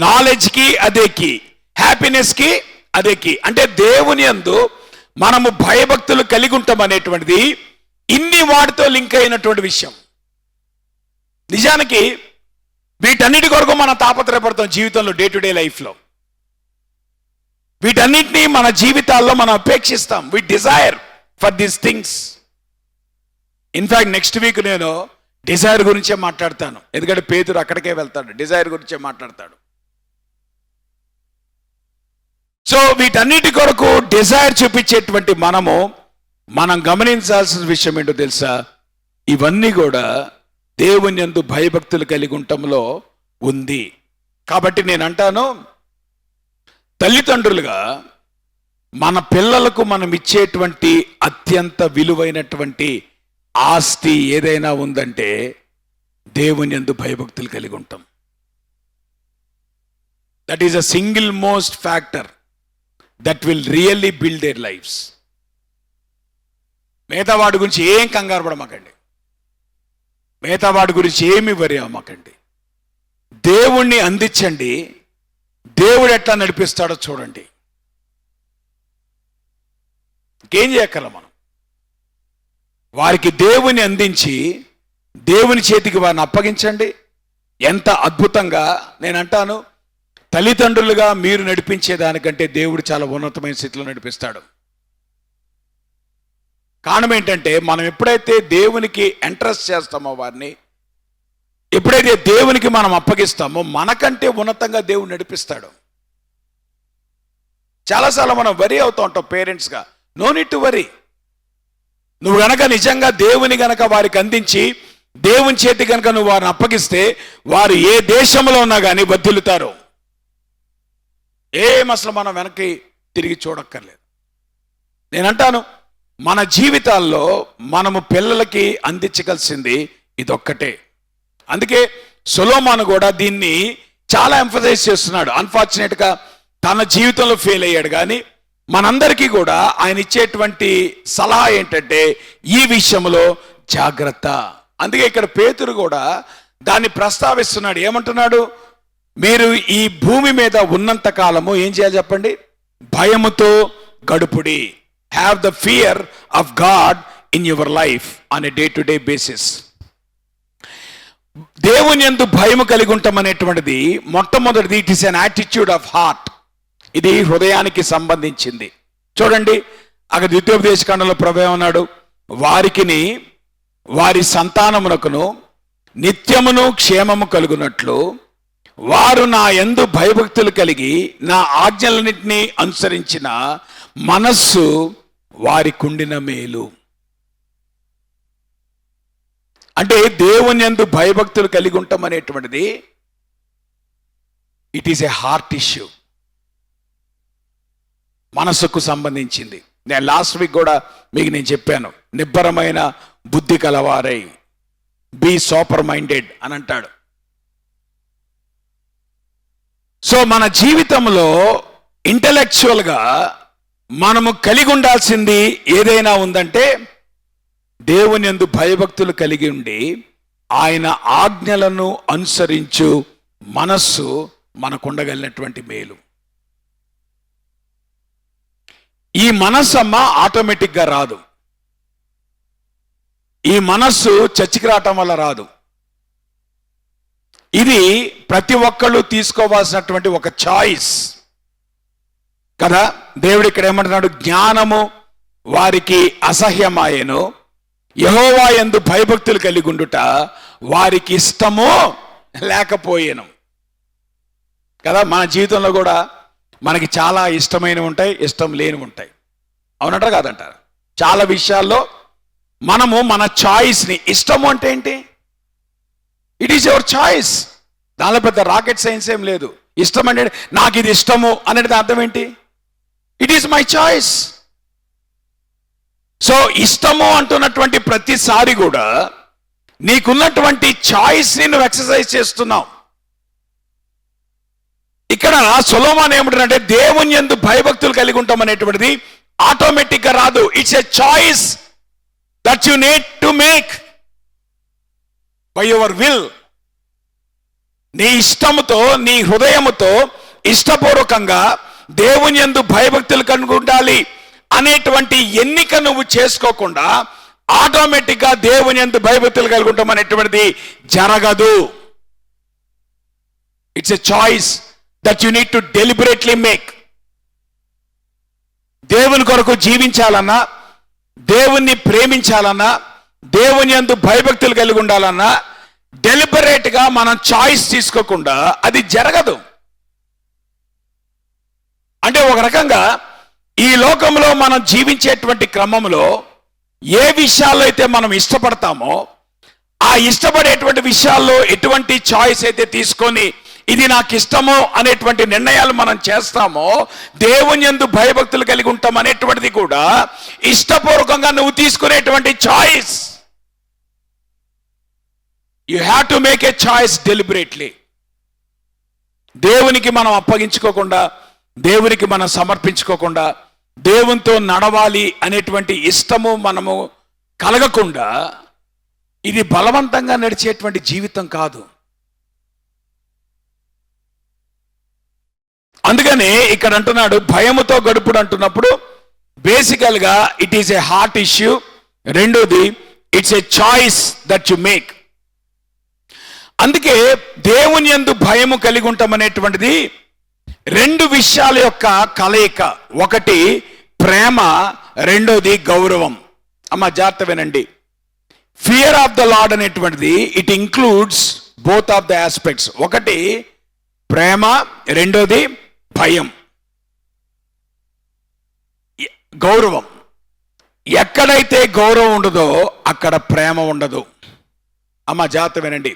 నాలెడ్జ్ కి అదే కీ, హ్యాపీనెస్ కి అదే కీ. అంటే దేవుని యందు మనము భయభక్తులు కలిగి ఉంటాం అనేటువంటిది ఇన్ని వాటితో లింక్ అయినటువంటి విషయం. నిజానికి వీటన్నిటి కొరకు మనం తాపత్రయపడతాం జీవితంలో, డే టు డే లైఫ్లో. వీటన్నిటినీ మన జీవితాల్లో మనం అపేక్షిస్తాం. We desire for these things. In fact next week నేను డిజైర్ గురించే మాట్లాడతాను. ఎందుకంటే పేతురు అక్కడికే వెళ్తాడు, డిజైర్ గురించే మాట్లాడతాడు. సో వీటన్నిటి కొరకు డిజైర్ చూపించేటువంటి మనం గమనించాల్సిన విషయం ఏంటో తెలుసా? ఇవన్నీ కూడా దేవుని యందు భయభక్తులు కలిగి ఉండటంలో ఉంది. కాబట్టి నేను అంటాను, తల్లిదండ్రులుగా మన పిల్లలకు మనం ఇచ్చేటువంటి అత్యంత విలువైనటువంటి ఆస్తి ఏదైనా ఉందంటే దేవుని యందు భయభక్తులు కలిగి ఉంటాం. That is a single most factor that will really build there lifes. మిగతా వాడి గురించి ఏం కంగారు పడమాకండి, మిగతా వాడి గురించి ఏమి వరి అవ్వమాకండి. దేవుణ్ణి అందించండి, దేవుడు ఎట్లా నడిపిస్తాడో చూడండి. ఇంకేం చేయగలం మనం? వారికి దేవుని అందించి దేవుని చేతికి వారిని అప్పగించండి. ఎంత అద్భుతంగా, నేను అంటాను, తల్లిదండ్రులుగా మీరు నడిపించేదానికంటే దేవుడు చాలా ఉన్నతమైన స్థితిలో నడిపిస్తాడు. కారణం ఏంటంటే మనం ఎప్పుడైతే దేవునికి ఎంట్రస్ట్ చేస్తామో, వారిని ఎప్పుడైతే దేవునికి మనం అప్పగిస్తామో మనకంటే ఉన్నతంగా దేవుడు నడిపిస్తాడు. చాలాసార్లు మనం వరి అవుతూ ఉంటాం పేరెంట్స్గా. No need to worry. నువ్వు గనక నిజంగా దేవుని గనక వారికి అందించి దేవుని చేతి గనక నువ్వు వారిని అప్పగిస్తే వారు ఏ దేశంలో ఉన్నా కానీ వర్ధిల్లుతారు. అసలు మనం వెనక్కి తిరిగి చూడక్కర్లేదు. నేనంటాను, మన జీవితాల్లో మనము పిల్లలకి అందించగలిసింది ఇదొక్కటే. అందుకే సొలొమోను కూడా దీన్ని చాలా ఎంఫసైజ్ చేస్తున్నాడు. అన్ఫార్చునేట్గా తన జీవితంలో ఫెయిల్ అయ్యాడు, కానీ మనందరికీ కూడా ఆయన ఇచ్చేటువంటి సలహా ఏంటంటే ఈ విషయంలో జాగ్రత్త. అందుకే ఇక్కడ పేతురు కూడా దాన్ని ప్రస్తావిస్తున్నాడు. ఏమంటున్నాడు? మీరు ఈ భూమి మీద ఉన్నంత కాలము ఏం చేయాలి చెప్పండి? భయముతో గడుపుడి. Have the fear of God in your life on a day to day basis. దేవుని యందు భయము కలిగి ఉంటాం అనేటువంటిది మొట్టమొదటిది it is an attitude of heart. ఇది హృదయానికి సంబంధించింది. చూడండి, అక్కడ ద్వితీయోపదేశకాండంలో ప్రభు ఏమన్నాడు? వారికిని వారి సంతానమునకును నిత్యమును క్షేమము కలుగునట్లు వారు నా యందు భయభక్తులు కలిగి నా ఆజ్ఞలన్నింటినీ అనుసరించిన మనస్సు వారికుండిన మేలు. అంటే దేవుని యందు భయభక్తులు కలిగి ఉంటాం అనేటువంటిది it is a heart issue, మనసుకు సంబంధించింది. నేను లాస్ట్ వీక్ కూడా మీకు నేను చెప్పాను, నిబ్బరమైన బుద్ధి కలవారై, బీ సూపర్ మైండెడ్ అని అంటాడు. సో మన జీవితంలో ఇంటలెక్చువల్గా మనము కలిగి ఉండాల్సింది ఏదైనా ఉందంటే దేవుని యందు భయభక్తులు కలిగి ఉండి ఆయన ఆజ్ఞలను అనుసరించు మనస్సు మనకుండగలిగినటువంటి మేలు. ఈ మనస్సమ్మ ఆటోమేటిక్గా రాదు. ఈ మనస్సు చచ్చికి రావటం వల్ల రాదు. ఇది ప్రతి ఒక్కళ్ళు తీసుకోవాల్సినటువంటి ఒక చాయిస్ కదా. దేవుడు ఇక్కడ ఏమంటున్నాడు? జ్ఞానము వారికి అసహ్యమాయెను, యెహోవా యందు భయభక్తులు కలిగి ఉండుట వారికి ఇష్టమో లేకపోయేను కదా. మన జీవితంలో కూడా మనకి చాలా ఇష్టమైనవి ఉంటాయి, ఇష్టం లేనివి ఉంటాయి. అవునంటారా కాదంటారా? చాలా విషయాల్లో మనము మన చాయిస్ని, ఇష్టము అంటే ఏంటి? It is your choice. దానిలో పెద్ద రాకెట్ సైన్స్ ఏం లేదు. ఇష్టం అంటే నాకు ఇది ఇష్టము అనేది అర్థం ఏంటి? It is my choice. So ఇష్టము అంటున్నటువంటి ప్రతిసారి కూడా నీకున్నటువంటి చాయిస్ని నువ్వు ఎక్సర్సైజ్ చేస్తున్నావు. ఇక్కడ సొలొమోను ఏమంటాడంటే దేవుని యందు భయభక్తులు కలిగి ఉంటాం అనేటువంటిది ఆటోమేటిక్గా రాదు. It's a choice that you need to make by your will. నీ ఇష్టముతో, నీ హృదయముతో ఇష్టపూర్వకంగా దేవుని యందు భయభక్తులు కలిగి ఉండాలి అనేటువంటి ఎన్నిక నువ్వు చేసుకోకుండా ఆటోమేటిక్గా దేవుని యందు భయభక్తులు కలిగి ఉంటాం అనేటువంటిది జరగదు. It's a choice that you need to deliberately make. దేవుని కొరకు జీవించాలన్నా, దేవుణ్ణి ప్రేమించాలన్నా, దేవుని యందు భయభక్తులు కలిగి ఉండాలన్నా డెలిబరేట్గా మనం చాయిస్ తీసుకోకుండా అది జరగదు. అంటే ఒక రకంగా ఈ లోకంలో మనం జీవించేటువంటి క్రమంలో ఏ విషయాల్లో అయితే మనం ఇష్టపడతామో ఆ ఇష్టపడేటువంటి విషయాల్లో ఎటువంటి చాయిస్ అయితే తీసుకొని ఇది నాకు ఇష్టమో అనేటువంటి నిర్ణయాలు మనం చేస్తామో, దేవుని యందు భయభక్తులు కలిగి ఉంటాం అనేటువంటిది కూడా ఇష్టపూర్వకంగా నువ్వు తీసుకునేటువంటి choice. You have to make a choice deliberately. దేవునికి మనం అప్పగించుకోకుండా, దేవునికి మనం సమర్పించుకోకుండా, దేవునితో నడవాలి అనేటువంటి ఇష్టము మనము కలగకుండా ఇది బలవంతంగా నడిచేటువంటి జీవితం కాదు. అందుకనే ఇక్కడ అంటున్నాడు భయముతో గడుపుడు అంటున్నప్పుడు బేసికల్గా it is a heart issue. రెండోది it's a choice that you make. అందుకే దేవుని యందు భయము కలిగి ఉంటాం అనేటువంటిది రెండు విషయాల యొక్క కలయిక. ఒకటి ప్రేమ, రెండోది గౌరవం. అమ్మ జాగ్రత్త వినండి. ఫియర్ ఆఫ్ ద లార్డ్ అనేటువంటిది it includes both of the aspects. ఒకటి ప్రేమ, రెండోది భయం. గౌరవం. ఎక్కడైతే గౌరవం ఉండదో అక్కడ ప్రేమ ఉండదు. అమ్మ జాగ్రత్త వినండి.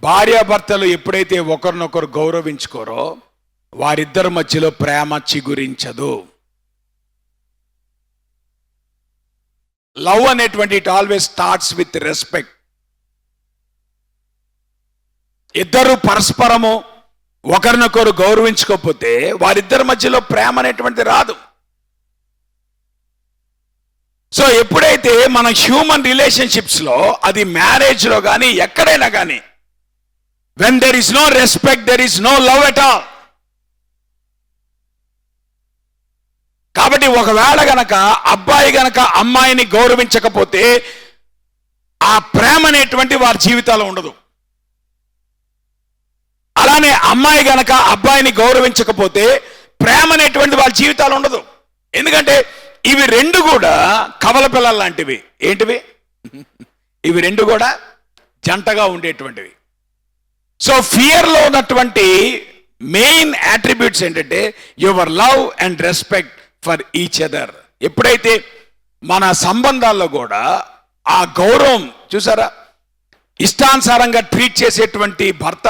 భార్యాభర్తలు ఎప్పుడైతే ఒకరినొకరు గౌరవించుకోరో వారిద్దరి మధ్యలో ప్రేమ చిగురించదు. లవ్ అనేటువంటి it always starts with respect. ఇద్దరు పరస్పరము ఒకరినొకరు గౌరవించుకోకపోతే వారిద్దరి మధ్యలో ప్రేమ అనేటువంటిది రాదు. సో ఎప్పుడైతే మన హ్యూమన్ రిలేషన్షిప్స్లో, అది మ్యారేజ్లో కానీ ఎక్కడైనా కానీ, when there is no respect there is no love at all. కాబట్టి ఒకవేళ గనక అబ్బాయి గనక అమ్మాయిని గౌరవించకపోతే ఆ ప్రేమ అనేటువంటి వారి జీవితాల్లో ఉండదు. అలానే అమ్మాయి గనక అబ్బాయిని గౌరవించకపోతే ప్రేమ అనేటువంటి వాళ్ళ జీవితాలు ఉండదు. ఎందుకంటే ఇవి రెండు కూడా కవల పిల్లలు లాంటివి. ఏంటివి? ఇవి రెండు కూడా జంటగా ఉండేటువంటివి. సో ఫియర్లో ఉన్నటువంటి మెయిన్ అట్రిబ్యూట్స్ ఏంటంటే your love and respect for each other. ఎప్పుడైతే మన సంబంధాల్లో కూడా ఆ గౌరవం, చూసారా, ఇష్టానుసారంగా ట్రీట్ చేసేటువంటి భర్త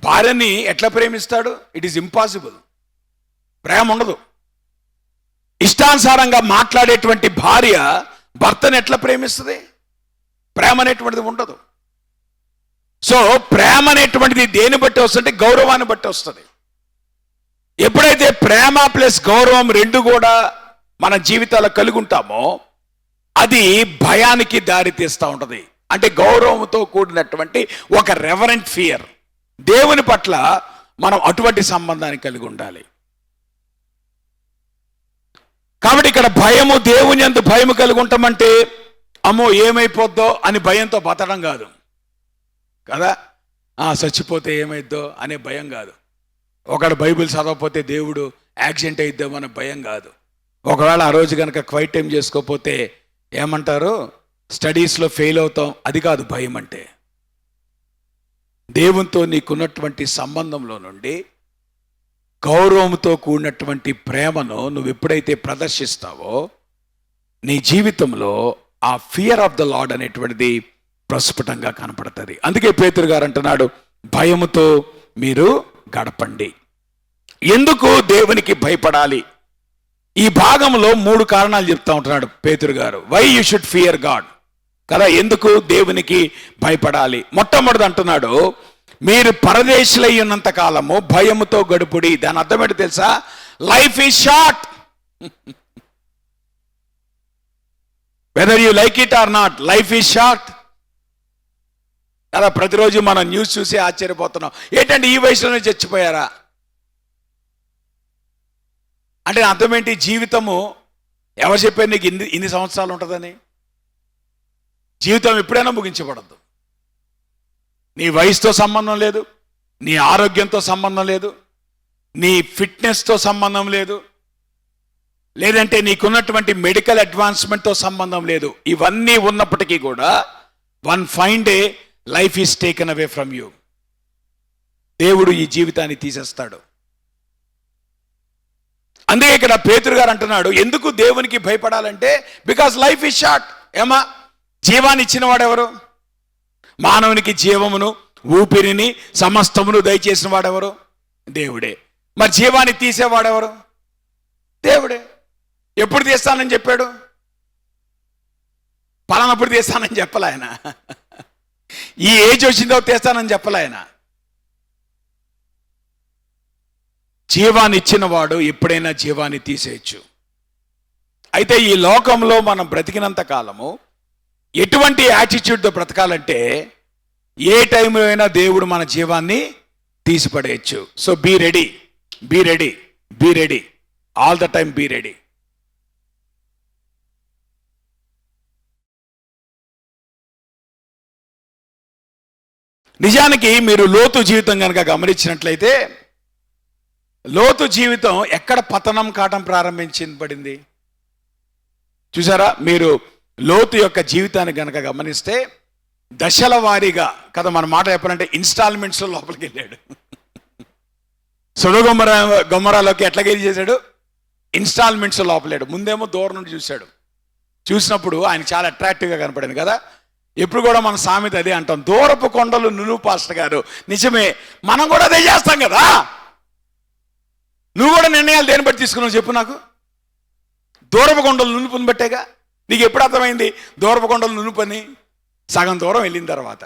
భార్యని ఎట్లా ప్రేమిస్తాడు? It is impossible. ప్రేమ ఉండదు. ఇష్టానుసారంగా మాట్లాడేటువంటి భార్య భర్తను ఎట్లా ప్రేమిస్తుంది? ప్రేమ అనేటువంటిది ఉండదు. సో ప్రేమ అనేటువంటిది దేని బట్టి వస్తుంటే గౌరవాన్ని బట్టి వస్తుంది. ఎప్పుడైతే ప్రేమ ప్లస్ గౌరవం రెండు కూడా మన జీవితాల్లో కలిగి ఉంటామో అది భయానికి దారి తీస్తూ ఉంటుంది. అంటే గౌరవంతో కూడినటువంటి ఒక రెవరెంట్ ఫియర్. దేవుని పట్ల మనం అటువంటి సంబంధాన్ని కలిగి ఉండాలి. కాబట్టి ఇక్కడ భయము, దేవుని యందు భయము కలిగి ఉంటామంటే అమ్మో ఏమైపోద్దో అని భయంతో బతడం కాదు కదా. చచ్చిపోతే ఏమైద్దో అనే భయం కాదు. ఒకడు బైబిల్ చదవకపోతే దేవుడు యాక్సిడెంట్ అయిద్దాం అనే భయం కాదు. ఒకవేళ ఆ రోజు కనుక క్వైట్ టైం చేసుకోకపోతే ఏమంటారు, స్టడీస్లో ఫెయిల్ అవుతాం, అది కాదు భయం అంటే. దేవునితో నీకున్నటువంటి సంబంధంలో నుండి గౌరవంతో కూడినటువంటి ప్రేమను నువ్వు ఎప్పుడైతే ప్రదర్శిస్తావో నీ జీవితంలో ఆ ఫియర్ ఆఫ్ ద లార్డ్ అనేటువంటిది ప్రస్ఫుటంగా కనపడుతుంది. అందుకే పేతురు గారు అంటున్నాడు, భయముతో మీరు గడపండి. ఎందుకు దేవునికి భయపడాలి? ఈ భాగంలో 3 కారణాలు చెప్తా ఉంటున్నాడు పేతురు గారు. Why you should fear God కదా, ఎందుకు దేవునికి భయపడాలి. మొట్టమొదటి అంటున్నాడు, మీరు పరదేశులై ఉన్నంత కాలము భయముతో గడుపుడి. దాని అర్థం ఏంటో తెలుసా? Life is short. Whether you like it or not, life is short కదా. ప్రతిరోజు మనం న్యూస్ చూసి ఆశ్చర్యపోతున్నాం. ఏంటంటే ఈ వయసులోనే చచ్చిపోయారా అంటే అర్థం ఏంటి? జీవితము ఎవరు చెప్పారు నీకు ఇన్ని సంవత్సరాలు ఉంటుందని? జీవితం ఎప్పుడైనా ముగించబడద్దు. నీ వయసుతో సంబంధం లేదు, నీ ఆరోగ్యంతో సంబంధం లేదు, నీ ఫిట్నెస్తో సంబంధం లేదు, లేదంటే నీకున్నటువంటి మెడికల్ అడ్వాన్స్మెంట్తో సంబంధం లేదు. ఇవన్నీ ఉన్నప్పటికీ కూడా one fine day life is taken away from you. దేవుడు ఈ జీవితాన్ని తీసేస్తాడు. అందుకే ఇక్కడ పేతురు గారు అంటున్నాడు, ఎందుకు దేవునికి భయపడాలంటే బికాస్ లైఫ్ ఈజ్ షార్ట్. ఏమా, జీవాన్ని ఇచ్చిన వాడెవరు? మానవునికి జీవమును ఊపిరిని సమస్తమును దయచేసిన వాడెవరు? దేవుడే. మరి జీవాన్ని తీసేవాడెవరు? దేవుడే. ఎప్పుడు తీస్తానని చెప్పాడు? పలానప్పుడు తీస్తానని చెప్పలే ఆయన. ఈ ఏజ్ వచ్చిందో తీస్తానని చెప్పలే ఆయన. జీవాన్ని ఇచ్చిన వాడు ఎప్పుడైనా జీవాన్ని తీసేయచ్చు. అయితే ఈ లోకంలో మనం బ్రతికినంత కాలము ఎటువంటి యాటిట్యూడ్తో బ్రతకాలంటే ఏ టైంలో అయినా దేవుడు మన జీవాన్ని తీసిపడేయచ్చు. So be ready, be ready, be ready, all the time be ready. నిజానికి మీరు లోతు జీవితం కనుక గమనించినట్లయితే లోతు జీవితం ఎక్కడ పతనం కావటం ప్రారంభించబడింది చూసారా? మీరు లోతు యొక్క జీవితాన్ని కనుక గమనిస్తే దశల వారీగా కదా, మన మాట చెప్పాలంటే ఇన్స్టాల్మెంట్స్లో లోపలికి వెళ్ళాడు. సొదొమ గొమొరాలోకి ఎట్లా గెలి చేశాడు? ఇన్స్టాల్మెంట్స్ లోపలేడు. ముందేమో దూరం నుండి చూశాడు. చూసినప్పుడు ఆయన చాలా అట్రాక్టివ్గా కనపడింది కదా. ఎప్పుడు కూడా మన సామెత అదే అంటాం, దూరపు కొండలు నునువు. పాస్టర్ గారు నిజమే, మనం కూడా అదే చేస్తాం కదా. నువ్వు కూడా నిర్ణయాలు దేని బట్టి తీసుకున్నావు చెప్పు నాకు? దూరపు కొండలు నునుపుని బట్టేగా. నీకు ఎప్పుడు అర్థమైంది దూరపు కొండలు నునుపని? సగం దూరం వెళ్ళిన తర్వాత.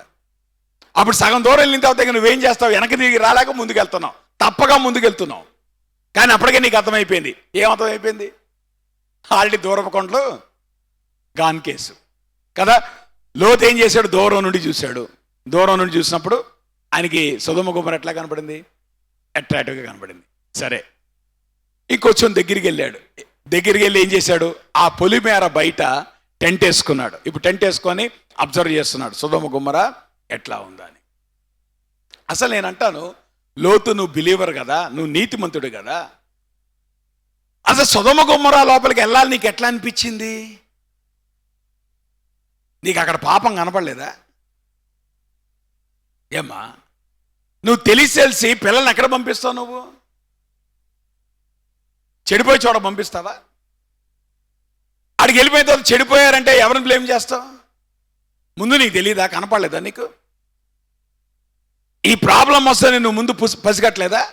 అప్పుడు సగం దూరం వెళ్ళిన తర్వాత నువ్వేం చేస్తావు? వెనక్కి తిరిగి రాలేక ముందుకెళ్తున్నావు, తప్పగా ముందుకెళ్తున్నావు. కానీ అప్పటికే నీకు అర్థమైపోయింది. ఏమర్థమైపోయింది? ఆల్రెడీ దూరపు కొండలు గాన్ కేసు కదా. లోతు ఏం చేశాడు? దూరం నుండి చూశాడు. దూరం నుండి చూసినప్పుడు ఆయనకి సొదొమ గొమొర ఎట్లా కనపడింది? అట్రాక్టివ్గా కనపడింది. సరే, ఇంకొంచెం దగ్గరికి వెళ్ళాడు. దగ్గరికి వెళ్ళి ఏం చేశాడు? ఆ పొలిమేర బయట టెంట్ వేసుకున్నాడు. ఇప్పుడు టెంట్ వేసుకొని అబ్జర్వ్ చేస్తున్నాడు సొదొమ గొమొర ఎట్లా ఉందా అని. అసలు నేను అంటాను, లోతు నువ్వు బిలీవర్ కదా, నువ్వు నీతిమంతుడు కదా, అసలు సొదొమ గొమొర్రా లోపలికి వెళ్ళాలి నీకు ఎట్లా అనిపించింది? నీకు అక్కడ పాపం కనపడలేదా? ఏమ్మా, నువ్వు తెలిసి పిల్లల్ని ఎక్కడ పంపిస్తావు? నువ్వు చెడిపోయి చోట పంపిస్తావా? అడిగి వెళ్ళిపోయిన తర్వాత చెడిపోయారంటే ఎవరిని బ్లేమ్ చేస్తావు? ముందు నీకు తెలియదా? కనపడలేదా నీకు? ఈ ప్రాబ్లం వస్తే నువ్వు ముందు పసిగట్టలేదా?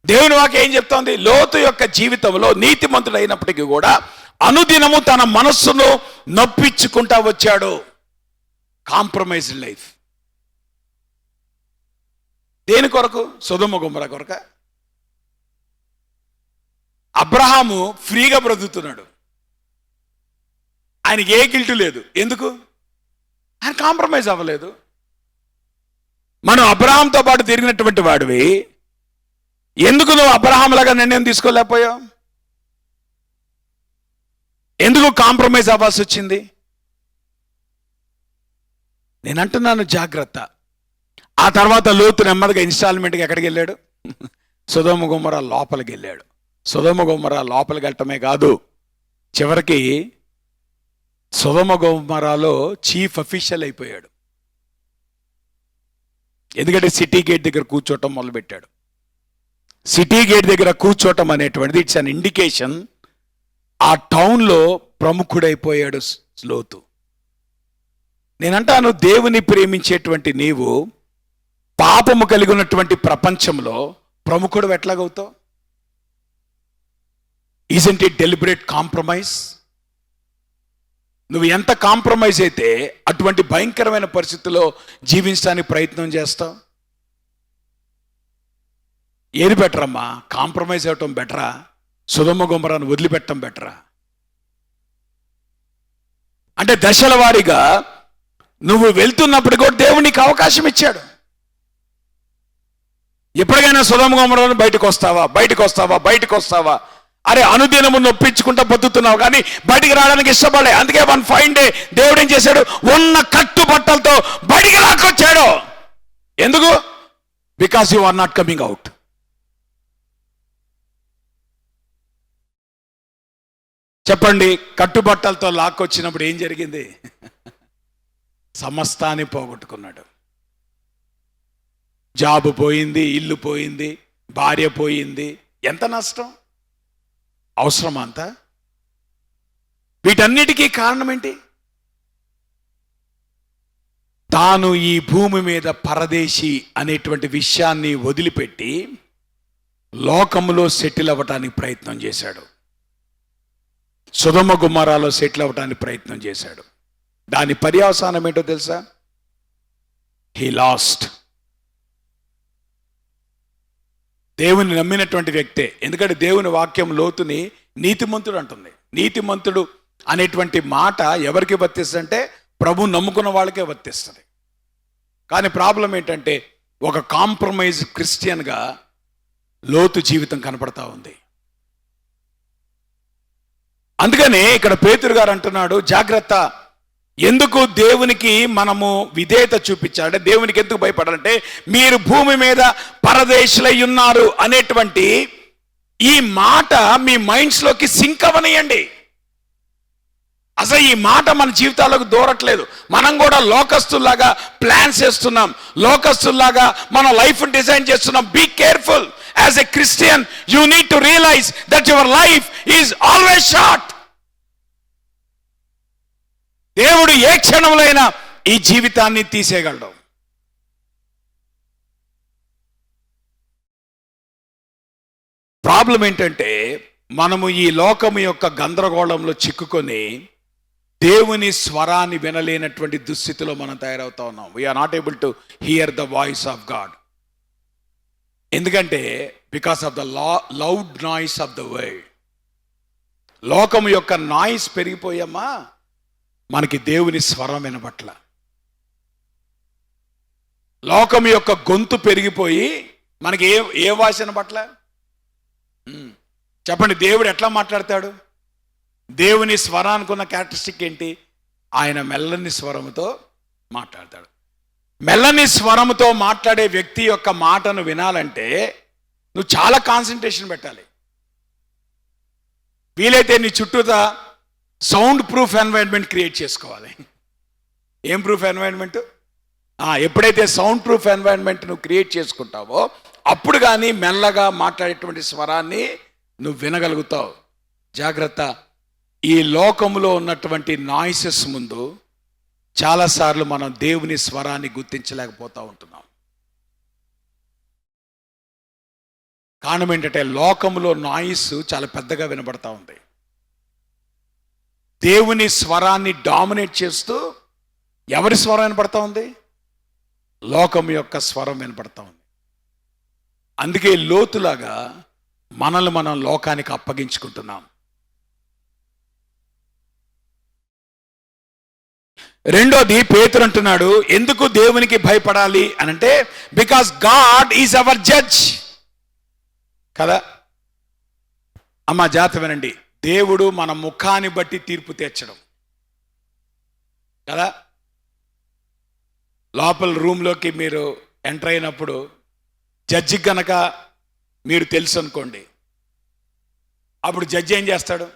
దేవుని వాక్యం ఏం చెప్తోంది? లోతు యొక్క జీవితంలో నీతిమంతుడు అయినప్పటికీ కూడా అనుదినము తన మనస్సును నొప్పించుకుంటా వచ్చాడు. Compromised life. దేని కొరకు? సొదొమ గొమొర్రా కొరక? అబ్రహాము ఫ్రీగా బ్రతుకుతున్నాడు, ఆయనకి ఏ గిల్టు లేదు. ఎందుకు? ఆయన కాంప్రమైజ్ అవ్వలేదు. మనం అబ్రహాంతో పాటు తిరిగినటువంటి వాడివి, ఎందుకు నువ్వు అబ్రహాం లాగా నిర్ణయం తీసుకోలేకపోయావు? ఎందుకు కాంప్రమైజ్ అవ్వాల్సి వచ్చింది? నేను అంటున్నాను జాగ్రత్త. ఆ తర్వాత లోతు నెమ్మదిగా ఇన్స్టాల్మెంట్గా ఎక్కడికి వెళ్ళాడు? సొదొమ గొమొర్రా లోపలికి వెళ్ళాడు. సొదొమ గొమొర్రా లోపలికి వెళ్ళటమే కాదు, చివరికి సొదొమ గొమొర్రాలో చీఫ్ అఫీషియల్ అయిపోయాడు. ఎందుకంటే సిటీ గేట్ దగ్గర కూర్చోవటం మొదలుపెట్టాడు. సిటీ గేట్ దగ్గర కూర్చోవటం అనేటువంటిది ఇట్స్ అన్ ఇండికేషన్ ఆ టౌన్లో ప్రముఖుడైపోయాడు లోతు. నేనంటాను, దేవుని ప్రేమించేటువంటి నీవు పాపము కలిగి ఉన్నటువంటి ప్రపంచంలో ప్రముఖుడు ఎట్లాగవుతావు? Isn't it deliberate compromise? నువ్వు ఎంత కాంప్రమైజ్ అయితే అటువంటి భయంకరమైన పరిస్థితుల్లో జీవించడానికి ప్రయత్నం చేస్తావు. ఏది బెటర్ అమ్మా? కాంప్రమైజ్ అవ్వటం బెటరా? సొదొమ గొమొర్రాను వదిలిపెట్టడం బెటరా? అంటే దశల వారీగా నువ్వు వెళ్తున్నప్పుడు కూడా దేవుడు నీకు అవకాశం ఇచ్చాడు. ఎప్పటికైనా సొదొమ గొమొర్రాను బయటకు వస్తావా? అరే, అనుదినము నొప్పించుకుంటా బతుకుతున్నావు కానీ బయటికి రావడానికి ఇష్టపడలే. అందుకే వన్ ఫైన్ డే దేవుడు ఏం చేశాడు? ఉన్న కట్టుబట్టలతో బయటికి లాక్కొచ్చాడు. ఎందుకు? Because you are not coming out. చెప్పండి, కట్టుబట్టలతో లాక్కొచ్చినప్పుడు ఏం జరిగింది? సమస్తాన్ని పోగొట్టుకున్నాడు. జాబు పోయింది, ఇల్లు పోయింది, భార్య పోయింది. ఎంత నష్టం! అవసరమా అంతా? వీటన్నిటికీ కారణం ఏంటి? తాను ఈ భూమి మీద పరదేశి అనేటువంటి విషయాన్ని వదిలిపెట్టి లోకములో సెటిల్ అవ్వటానికి ప్రయత్నం చేశాడు. సొదొమ గొమొర్రాలో సెటిల్ అవ్వటానికి ప్రయత్నం చేశాడు. దాని పర్యవసానం ఏంటో తెలుసా? He lost. దేవుని నమ్మినటువంటి వ్యక్తే. ఎందుకంటే దేవుని వాక్యం లోతుని నీతిమంతుడు అంటుంది. నీతిమంతుడు అనేటువంటి మాట ఎవరికి వర్తిస్తుంది అంటే ప్రభు నమ్ముకున్న వాళ్ళకే వర్తిస్తుంది. కానీ ప్రాబ్లం ఏంటంటే ఒక కాంప్రమైజ్ క్రిస్టియన్గా లోతు జీవితం కనపడతా ఉంది. అందుకనే ఇక్కడ పేతురు గారు అంటున్నాడు, జాగ్రత్త. ఎందుకు దేవునికి మనము విధేయత చూపించాలంటే, దేవునికి ఎందుకు భయపడాలంటే, మీరు భూమి మీద పరదేశులై ఉన్నారు అనేటువంటి ఈ మాట మీ మైండ్స్లోకి సింక్ అవనియండి. అసలు ఈ మాట మన జీవితాలకు దూరట్లేదు. మనం కూడా లోకస్తుల్లాగా ప్లాన్స్ చేస్తున్నాం, లోకస్తుల్లాగా మన లైఫ్ డిజైన్ చేస్తున్నాం. Be careful. As a Christian you need to realise that your life is always short. దేవుడు ఏ క్షణంలో అయినా ఈ జీవితాన్ని తీసేయగలడు. ప్రాబ్లం ఏంటంటే మనము ఈ లోకము యొక్క గందరగోళంలో చిక్కుకొని దేవుని స్వరాన్ని వినలేనటువంటి దుస్థితిలో మనం తయారవుతా ఉన్నాం. We are not able to hear the voice of God. ఎందుకంటే because of the loud noise of the world. లోకము యొక్క నాయిస్ పెరిగిపోయామా, మనకి దేవుని స్వరం వినబట్ల. లోకం యొక్క గొంతు పెరిగిపోయి మనకి ఏ వాయిస్ వినబట్ల? చెప్పండి, దేవుడు ఎట్లా మాట్లాడతాడు? దేవుని స్వరానికి ఉన్న క్యారెక్టరిస్టిక్ ఏంటి? ఆయన మెల్లని స్వరముతో మాట్లాడతాడు. మెల్లని స్వరముతో మాట్లాడే వ్యక్తి యొక్క మాటను వినాలంటే నువ్వు చాలా కాన్సన్ట్రేషన్ పెట్టాలి. వీలైతే నీ చుట్టూతా సౌండ్ ప్రూఫ్ ఎన్వైరన్మెంట్ క్రియేట్ చేసుకోవాలి. ఏం ప్రూఫ్ ఎన్వైరన్మెంట్? ఎప్పుడైతే సౌండ్ ప్రూఫ్ ఎన్వైరన్మెంట్ నువ్వు క్రియేట్ చేసుకుంటావో అప్పుడు కానీ మెల్లగా మాట్లాడేటువంటి స్వరాన్ని నువ్వు వినగలుగుతావు. జాగ్రత్త, ఈ లోకంలో ఉన్నటువంటి నాయిసెస్ ముందు చాలాసార్లు మనం దేవుని స్వరాన్ని గుర్తించలేకపోతూ ఉంటున్నాం. కారణం ఏంటంటే లోకంలో నాయిస్ చాలా పెద్దగా వినబడతా ఉంది. దేవుని స్వరాన్ని డామినేట్ చేస్తూ ఎవరి స్వరం వినపడతా ఉంది? లోకం యొక్క స్వరం వినపడతా ఉంది. అందుకే లోతులాగా మనల్ని మనం లోకానికి అప్పగించుకుంటున్నాం. రెండోది పేతురు అంటున్నాడు, ఎందుకు దేవునికి భయపడాలి అనంటే because God is our judge కదా. అమ్మ జాగ్రత్త వినండి, దేవుడు మన ముఖాన్ని బట్టి తీర్పు తీర్చడం కదా. లోపల రూమ్లోకి మీరు ఎంటర్ అయినప్పుడు జడ్జి కనుక మీరు తెలుసు అనుకోండి, అప్పుడు జడ్జి ఏం చేస్తాడు?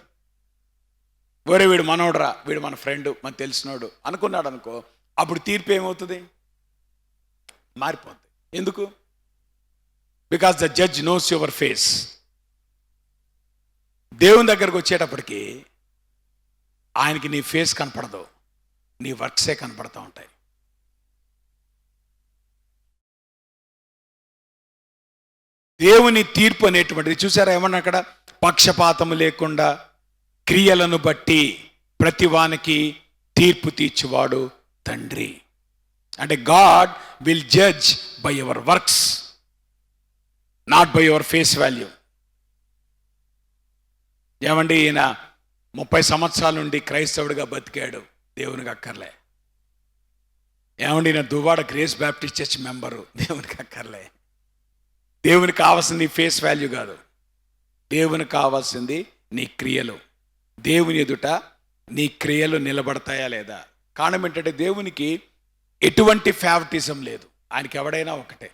ఒరే వీడు మనోడరా, వీడు మన ఫ్రెండ్, మన తెలిసినోడు అనుకున్నాడు అనుకో, అప్పుడు తీర్పు ఏమవుతుంది? మారిపోతుంది. ఎందుకు? Because the judge knows your face. దేవుని దగ్గరకు వచ్చేటప్పటికి ఆయనకి నీ ఫేస్ కనపడదు, నీ వర్క్సే కనపడతా ఉంటాయి. దేవుని తీర్పు అనేటువంటిది చూసారా, ఏమన్నా అక్కడ పక్షపాతము లేకుండా క్రియలను బట్టి ప్రతివానికి తీర్పు తీర్చువాడు తండ్రి. అంటే God will judge by your works, not by your face value. ఏమండి, ఈయన 30 సంవత్సరాల నుండి క్రైస్తవుడిగా బతికాడు, దేవునికి అక్కర్లే. ఏమండి, ఈయన Duvvada grace Baptist church member, దేవునికి అక్కర్లే. దేవునికి కావాల్సింది నీ ఫేస్ వాల్యూ కాదు, దేవునికి కావాల్సింది నీ క్రియలు. దేవుని ఎదుట నీ క్రియలు నిలబడతాయా లేదా? కారణం ఏంటంటే దేవునికి ఎటువంటి ఫేవరిటిజం లేదు, ఆయనకి ఎవడైనా ఒకటే.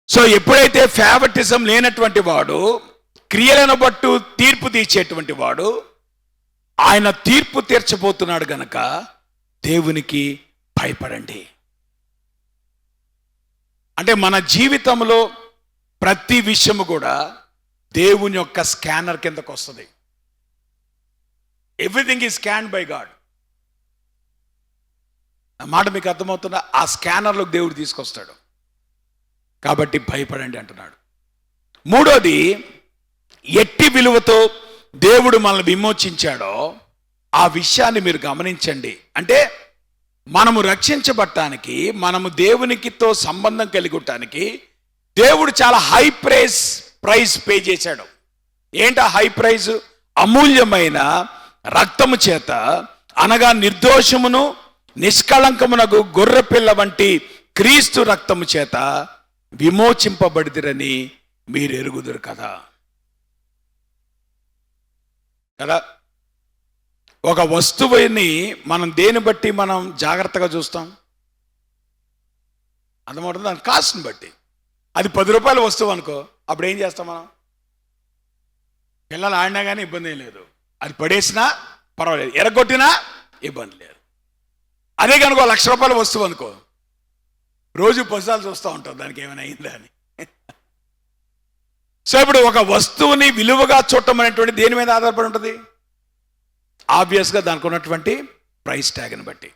సో ఎప్పుడైతే ఫేవరిటిజం లేనటువంటి వాడు, క్రియలను బట్టు తీర్పు తీర్చేటువంటి వాడు, ఆయన తీర్పు తీర్చబోతున్నాడు గనక దేవునికి భయపడండి. అంటే మన జీవితంలో ప్రతి విషయము కూడా దేవుని యొక్క స్కానర్ కిందకు వస్తుంది. Everything is scan by God. ఆ మాట మీకు అర్థమవుతుందా? ఆ స్కానర్లోకి దేవుడు తీసుకొస్తాడు. కాబట్టి భయపడండి అంటున్నాడు. మూడోది, ఎట్టి విలువతో దేవుడు మనల్ని విమోచించాడో ఆ విషయాన్ని మీరు గమనించండి. అంటే మనము రక్షించబడటానికి, మనము దేవునికితో సంబంధం కలిగి ఉండటానికి దేవుడు చాలా హై ప్రైస్ పే చేశాడు. ఏంటా హై ప్రైజ్? అమూల్యమైన రక్తము చేత, అనగా నిర్దోషమును నిష్కళంకమునకు గొర్రెపిల్ల వంటి క్రీస్తు రక్తము చేత విమోచింపబడిదిరని మీరు ఎరుగుదురు కదా. కదా, ఒక వస్తువుని మనం దేని బట్టి మనం జాగ్రత్తగా చూస్తాం? అర్థమవుతుంది? దాని కాస్ట్ని బట్టి. అది 10 రూపాయల వస్తువు అనుకో, అప్పుడు ఏం చేస్తాం మనం? పిల్లలు ఆడినా కానీ ఇబ్బంది ఏం లేదు, అది పడేసినా పర్వాలేదు, ఎరగొట్టినా ఇబ్బంది లేదు. అదే కనుక 1,00,000 రూపాయల వస్తువు అనుకో, రోజు పసాలు చూస్తూ ఉంటాం దానికి ఏమైనా అయిందా అని. సో ఇప్పుడు ఒక వస్తువుని విలువగా చూడటం అనేటువంటి దేని మీద ఆధారపడి ఉంటుంది? ఆబ్వియస్గా దానికి ఉన్నటువంటి ప్రైస్ ట్యాగ్ని బట్టి.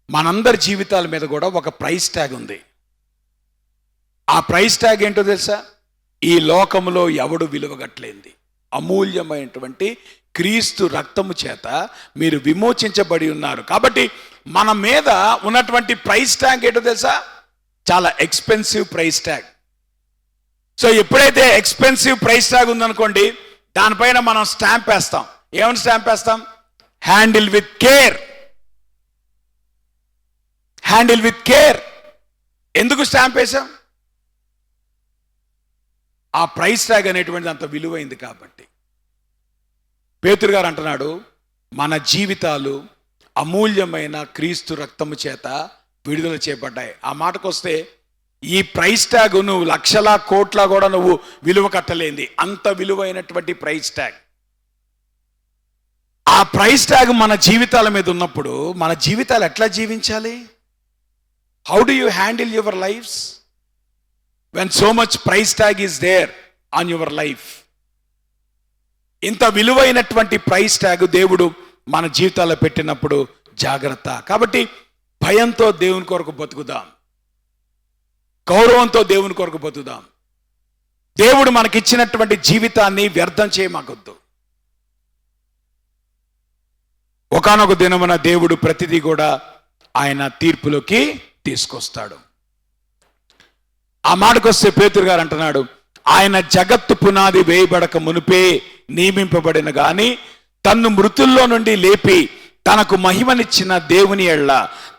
మనందరి జీవితాల మీద కూడా ఒక ప్రైస్ ట్యాగ్ ఉంది. ఆ ప్రైస్ ట్యాగ్ ఏంటో తెలుసా? ఈ లోకములో ఎవడు విలువగట్లేంది అమూల్యమైనటువంటి క్రీస్తు రక్తము చేత మీరు విమోచించబడి ఉన్నారు. కాబట్టి మన మీద ఉన్నటువంటి ప్రైస్ ట్యాగ్ ఏంటో తెలుసా? చాలా ఎక్స్పెన్సివ్ ప్రైస్ ట్యాగ్. సో ఎప్పుడైతే ఎక్స్పెన్సివ్ ప్రైస్ ట్యాగ్ ఉందనుకోండి, దానిపైన మనం స్టాంప్ వేస్తాం. ఏమని స్టాంప్ వేస్తాం? Handle with care. Handle with care. ఎందుకు స్టాంప్ వేసాం? ఆ ప్రైస్ ట్యాగ్ అనేటువంటిది అంత విలువైంది కాబట్టి. పేతురు గారు అంటున్నాడు, మన జీవితాలు అమూల్యమైన క్రీస్తు రక్తము చేత విడుదల చేయబడ్డాయి. ఆ మాటకు వస్తే ఈ ప్రైస్ ట్యాగ్ నువ్వు లక్షల కోట్ల కూడా నువ్వు విలువ కట్టలేంది, అంత విలువైనటువంటి ప్రైస్ ట్యాగ్. ఆ ప్రైస్ ట్యాగ్ మన జీవితాల మీద ఉన్నప్పుడు మన జీవితాలు ఎట్లా జీవించాలి? How do you handle your lifes when so much price tag is there on your life? ఇంత విలువైనటువంటి ప్రైస్ ట్యాగ్ దేవుడు మన జీవితాల్లో పెట్టినప్పుడు జాగ్రత్త. కాబట్టి భయంతో దేవుని కొరకు బతుకుదాం, గౌరవంతో దేవుని కొరకు బతుకుదాం. దేవుడు మనకిచ్చినటువంటి జీవితాన్ని వ్యర్థం చేయమాకొద్దు. ఒకానొక దినమున దేవుడు ప్రతిదీ కూడా ఆయన తీర్పులోకి తీసుకొస్తాడు. ఆ మాటకొస్తే పేతురు గారు అంటున్నాడు, ఆయన జగత్తు పునాది వేయబడక మునిపే నియమింపబడిన గాని తన్ను మృతుల్లో నుండి లేపి తనకు మహిమనిచ్చిన దేవుని ఎళ్ళ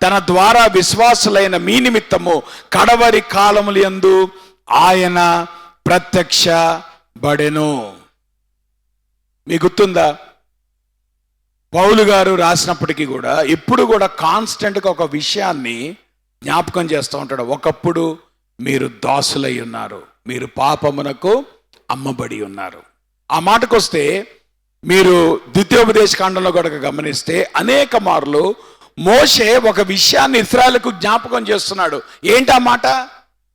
తన ద్వారా విశ్వాసులైన మీ నిమిత్తము కడవరి కాలములందు ఆయన ప్రత్యక్షబడెను. మీకు గుర్తుందా? పౌలు గారు రాసినప్పటికీ కూడా ఎప్పుడు కూడా కాన్స్టెంట్గా ఒక విషయాన్ని జ్ఞాపకం చేస్తూ ఉంటాడు. ఒకప్పుడు మీరు దాసులై ఉన్నారు, మీరు పాపమునకు అమ్మబడి ఉన్నారు. ఆ మాటకొస్తే మీరు ద్వితీయోపదేశ కాండంలో కూడా గమనిస్తే అనేక మార్లు మోషే ఒక విషయాన్ని ఇశ్రాయేలుకు జ్ఞాపకం చేస్తున్నాడు. ఏంటి ఆ మాట?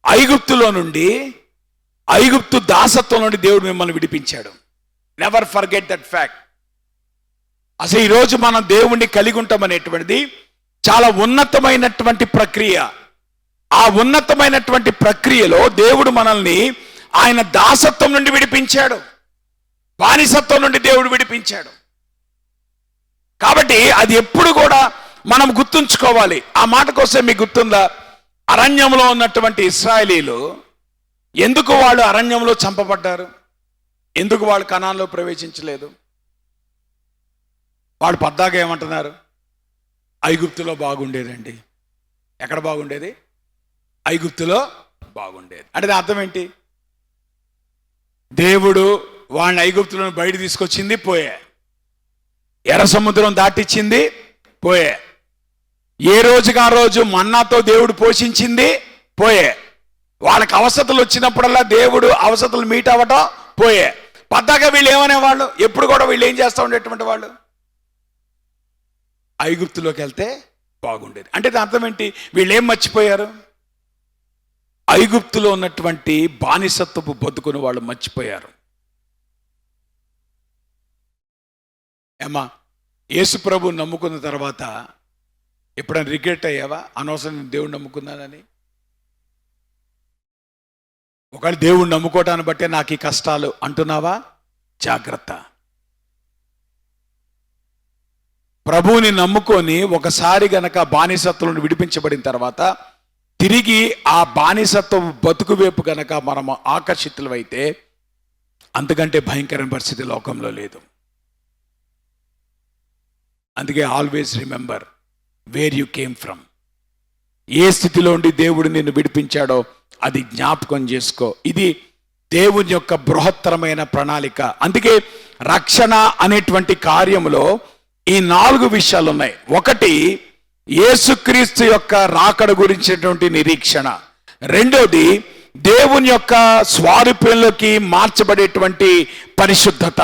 ఐగుప్తులో నుండి, ఐగుప్తు దాసత్వం నుండి దేవుడు మిమ్మల్ని విడిపించాడు. Never forget that fact. అసలు ఈరోజు మనం దేవుణ్ణి కలిగి ఉంటామనేటువంటిది చాలా ఉన్నతమైనటువంటి ప్రక్రియ. ఆ ఉన్నతమైనటువంటి ప్రక్రియలో దేవుడు మనల్ని ఆయన దాసత్వం నుండి విడిపించాడు, బానిసత్వం నుండి దేవుడు విడిపించాడు. కాబట్టి అది ఎప్పుడు కూడా మనం గుర్తుంచుకోవాలి. ఆ మాట కోసం మీకు గుర్తుందా? అరణ్యంలో ఉన్నటువంటి ఇశ్రాయేలీలు ఎందుకు వాళ్ళు అరణ్యంలో చంపబడ్డారు? ఎందుకు వాళ్ళు కనాన్లో ప్రవేశించలేదు? వాళ్ళు పద్దాగా ఏమంటున్నారు? ఐగుప్తులో బాగుండేదండి. ఎక్కడ బాగుండేది? ఐగుప్తులో బాగుండేది. అంటే దాని అర్థం ఏంటి? దేవుడు వాళ్ళని ఐగుప్తులను బయట తీసుకొచ్చింది, పోయే. ఎర్ర సముద్రం దాటిచ్చింది, పోయే. ఏ రోజుకి ఆ రోజు మన్నాతో దేవుడు పోషించింది, పోయే. వాళ్ళకి అవసరతలు వచ్చినప్పుడల్లా దేవుడు అవసరతలు మీట్ అవ్వటం, పోయే. పద్దాగా వీళ్ళు ఏమనేవాళ్ళు? ఎప్పుడు కూడా వీళ్ళు ఏం చేస్తూ ఉండేటువంటి వాళ్ళు? ఐగుప్తులోకి వెళ్తే బాగుండేది. అంటే దాని అర్థం ఏంటి? వీళ్ళు ఏం మర్చిపోయారు? ఐగుప్తులో ఉన్నటువంటి బానిసత్వపు బతుకుని వాళ్ళు మర్చిపోయారు. ఏమా, యేసు ప్రభు నమ్ముకున్న తర్వాత ఎప్పుడైనా రిగ్రెట్ అయ్యావా? అనవసరం దేవుడు నమ్ముకున్నానని. ఒకవేళ దేవుడు నమ్ముకోవటాన్ని బట్టే నాకు ఈ కష్టాలు అంటున్నావా? జాగ్రత్త. ప్రభువుని నమ్ముకొని ఒకసారి గనక బానిసత్వం విడిపించబడిన తర్వాత తిరిగి ఆ బానిసత్వం బతుకు వైపు గనక మనం ఆకర్షితులమైతే అంతకంటే భయంకరమైన పరిస్థితి లోకంలో లేదు. అందుకే always remember where you came from. ఏ స్థితిలో ఉండి దేవుడు నిన్ను విడిపించాడో అది జ్ఞాపకం చేసుకో. ఇది దేవుని యొక్క బృహత్తరమైన ప్రణాళిక. అందుకే రక్షణ అనేటువంటి కార్యములో ఈ 4 విషయాలు ఉన్నాయి. ఒకటి, యేసుక్రీస్తు యొక్క రాకడ గురించినటువంటి నిరీక్షణ. రెండోది, దేవుని యొక్క స్వారూప్యంలోకి మార్చబడేటువంటి పరిశుద్ధత.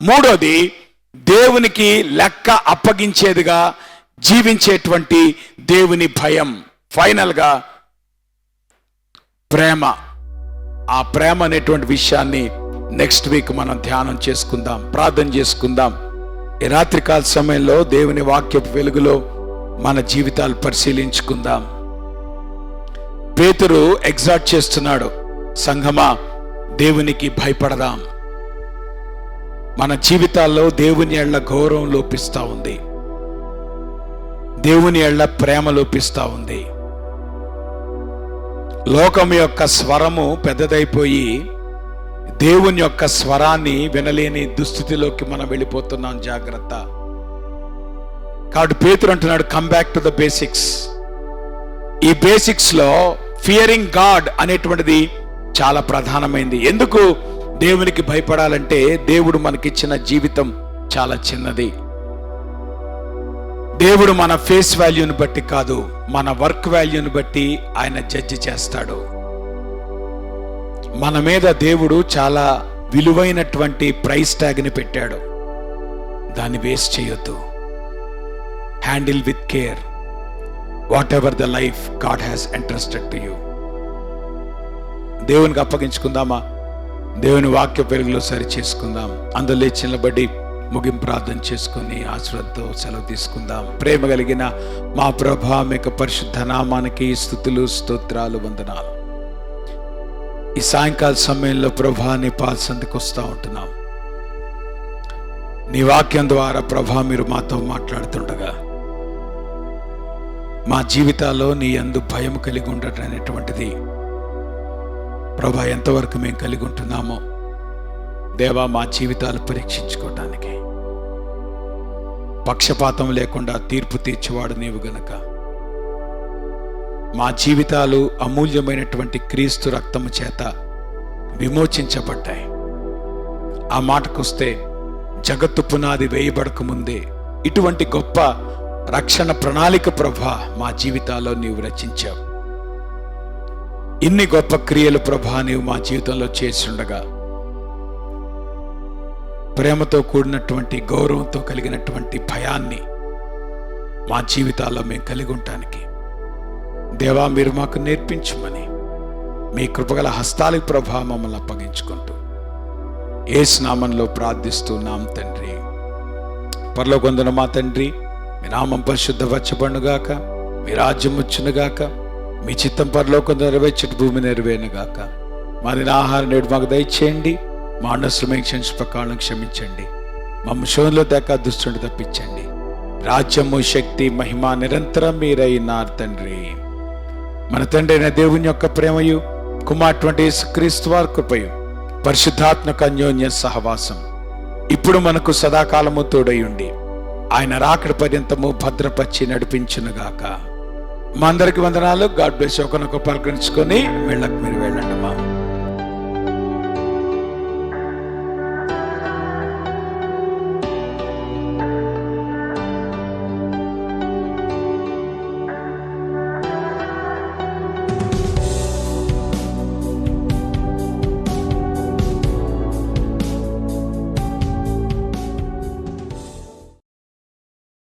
మూడోది, దేవునికి లెక్క అప్పగించేదిగా జీవించేటువంటి దేవుని భయం. ఫైనల్గా ప్రేమ. ఆ ప్రేమ అనేటువంటి విషయాన్ని నెక్స్ట్ వీక్ మనం ధ్యానం చేసుకుందాం, ప్రార్థన చేసుకుందాం. ఈ రాత్రికాల సమయంలో దేవుని వాక్యపు వెలుగులో మన జీవితాలు పరిశీలించుకుందాం. పేతురు ఎగ్జార్ట్ చేస్తున్నాడు, సంఘమా దేవునికి భయపడదాం. మన జీవితాల్లో దేవుని ఎళ్ళ గౌరవం లోపిస్తూ ఉంది, దేవుని ఎళ్ళ ప్రేమ లోపిస్తూ ఉంది. లోకం యొక్క స్వరము పెద్దదైపోయి దేవుని యొక్క స్వరాన్ని వినలేని దుస్థితిలోకి మనం వెళ్ళిపోతున్నాం. జాగ్రత్త. కాబట్టి పేతురు అంటున్నాడు, come back to the basics. ఈ బేసిక్స్ లో ఫియరింగ్ గాడ్ అనేటువంటిది చాలా ప్రధానమైంది. ఎందుకు దేవునికి భయపడాలంటే దేవుడు మనకిచ్చిన జీవితం చాలా చిన్నది. దేవుడు మన ఫేస్ వాల్యూని బట్టి కాదు, మన వర్క్ వాల్యూని బట్టి ఆయన జడ్జి చేస్తాడు. మన మీద దేవుడు చాలా విలువైనటువంటి ప్రైస్ ట్యాగ్ని పెట్టాడు. దాన్ని వేస్ట్ చేయొద్దు. Handle with care what ever the life God has entrusted to you. దేవునికి అప్పగించుకుందామా? దేవుని వాక్య పెరుగులో సరి చేసుకుందాం. అందులో చిన్నబడి ముగింపు ప్రార్థన చేసుకుని ఆశీర్వాదంతో సెలవు తీసుకుందాం. ప్రేమ కలిగిన మా ప్రభా మీకు పరిశుద్ధ నామానికి స్తుతులు, స్తోత్రాలు, వందనాలు. ఈ సాయంకాల సమయంలో ప్రభా నీ పాల్సందుకు వస్తూ ఉంటున్నాం. నీ వాక్యం ద్వారా ప్రభా మీరు మాతో మాట్లాడుతుండగా మా జీవితాల్లో నీ యందు భయం కలిగి ఉండటం అనేటువంటిది ప్రభా ఎంతవరకు మేము కలిగి ఉంటున్నామో దేవా మా జీవితాలు పరీక్షించుకోవటానికి పక్షపాతం లేకుండా తీర్పు తీర్చేవాడు నీవు గనుక మా జీవితాలు అమూల్యమైనటువంటి క్రీస్తు రక్తము చేత విమోచించబడ్డాయి. ఆ మాటకొస్తే జగత్తు పునాది వేయబడక ముందే ఇటువంటి గొప్ప రక్షణ ప్రణాళిక ప్రభా మా జీవితాల్లో నీవు రచించావు. ఇన్ని గొప్ప క్రియలు ప్రభా నీవు మా జీవితంలో చేస్తుండగా ప్రేమతో కూడినటువంటి గౌరవంతో కలిగినటువంటి భయాన్ని మా జీవితాల్లో మేము కలిగి ఉండటానికి దేవా మీరు మాకు నేర్పించమని మీ కృపగల హస్తాలకు ప్రభా మమ్మల్ని అప్పగించుకుంటూ యేసు నామంలో ప్రార్థిస్తున్నాం తండ్రి. పరలోకమందున్న మా తండ్రి, మీ నామం పరిశుద్ధపరచబడునుగాక, మీ రాజ్యం వచ్చునుగాక, మీ చిత్తం పరలోకం నెరవేర్చటి భూమి నెరవేరునుగాక. మా దిన ఆహారం నేడు మాకు దయచేయండి. మా అన్నశ్రమం ప్రకారం క్షమించండి. మమ్మ శోధనలో దాకా దుష్టుని తప్పించండి. రాజ్యము, శక్తి, మహిమ నిరంతరం మీరైనారు తండ్రి. మన తండ్రి అయిన దేవుని యొక్క ప్రేమయు, కుమారుడు యేసుక్రీస్తు వారి కృపయు, పరిశుద్ధాత్మక అన్యోన్య సహవాసం ఇప్పుడు మనకు సదాకాలము తోడయుండి ఆయన రాకడ పర్యంతము భద్రపరిచి నడిపించునుగాక. మా అందరికి వందనాలు. God bless. ఒకరినొకరు పలకరించుకొని వెళ్ళకు మీరు వెళ్ళండి.